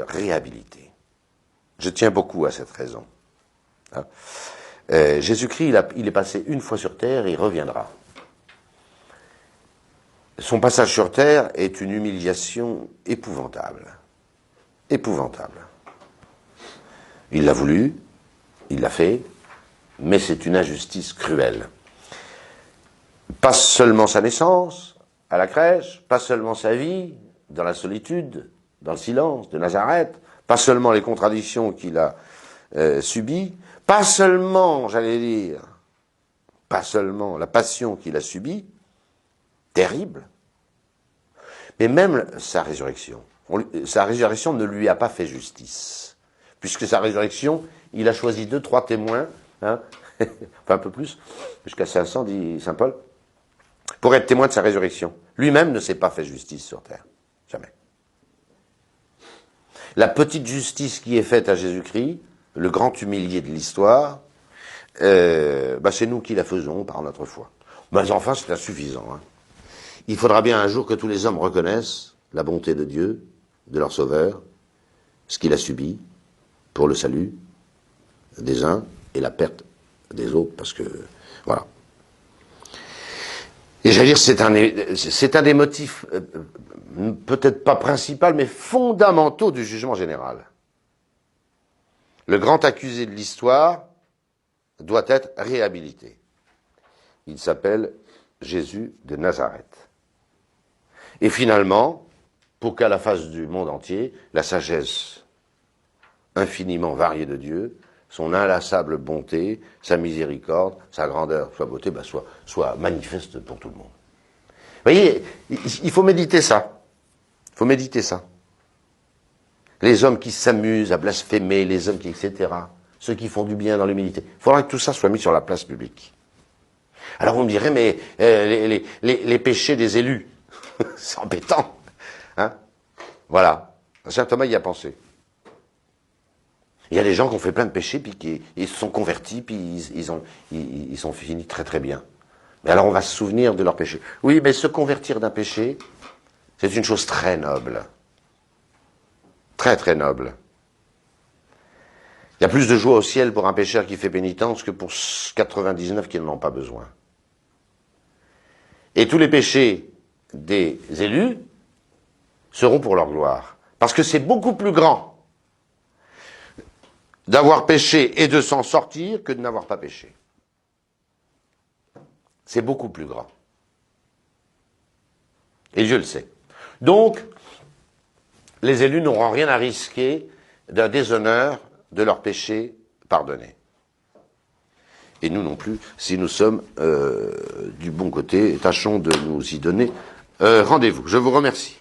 A: réhabiliter. Je tiens beaucoup à cette raison. Hein. Jésus-Christ, il est passé une fois sur terre et il reviendra. Son passage sur terre est une humiliation épouvantable. Épouvantable. Il l'a voulu, il l'a fait, mais c'est une injustice cruelle. Pas seulement sa naissance, à la crèche, pas seulement sa vie, dans la solitude, dans le silence de Nazareth, pas seulement les contradictions qu'il a subies, pas seulement, j'allais dire, pas seulement la passion qu'il a subie, terrible, mais même sa résurrection. Sa résurrection ne lui a pas fait justice, puisque sa résurrection, il a choisi 2-3 témoins, hein, enfin un peu plus, jusqu'à 500, dit saint Paul, pour être témoin de sa résurrection. Lui-même ne s'est pas fait justice sur terre. Jamais. La petite justice qui est faite à Jésus-Christ, le grand humilié de l'histoire, c'est nous qui la faisons par notre foi. Mais enfin, c'est insuffisant. Hein. Il faudra bien un jour que tous les hommes reconnaissent la bonté de Dieu, de leur Sauveur, ce qu'il a subi pour le salut des uns et la perte des autres, parce que, voilà. Et j'allais dire, c'est un des motifs, peut-être pas principal, mais fondamentaux du jugement général. Le grand accusé de l'histoire doit être réhabilité. Il s'appelle Jésus de Nazareth. Et finalement, pour qu'à la face du monde entier, la sagesse infiniment variée de Dieu, son inlassable bonté, sa miséricorde, sa grandeur, sa beauté, soit manifeste pour tout le monde. Vous voyez, il faut méditer ça. Il faut méditer ça. Les hommes qui s'amusent à blasphémer, les hommes qui, etc., ceux qui font du bien dans l'humilité. Il faudra que tout ça soit mis sur la place publique. Alors vous me direz, mais les péchés des élus, c'est embêtant. Hein, voilà. Saint Thomas y a pensé. Il y a des gens qui ont fait plein de péchés, puis qui ils se sont convertis, puis ils sont finis très très bien. Mais alors on va se souvenir de leurs péchés. Oui, mais se convertir d'un péché, c'est une chose très noble. Très très noble. Il y a plus de joie au ciel pour un pécheur qui fait pénitence que pour 99 qui n'en ont pas besoin. Et tous les péchés des élus seront pour leur gloire. Parce que c'est beaucoup plus grand d'avoir péché et de s'en sortir que de n'avoir pas péché. C'est beaucoup plus grand. Et Dieu le sait. Donc, les élus n'auront rien à risquer d'un déshonneur de leur péché pardonné. Et nous non plus, si nous sommes du bon côté, tâchons de nous y donner rendez-vous. Je vous remercie.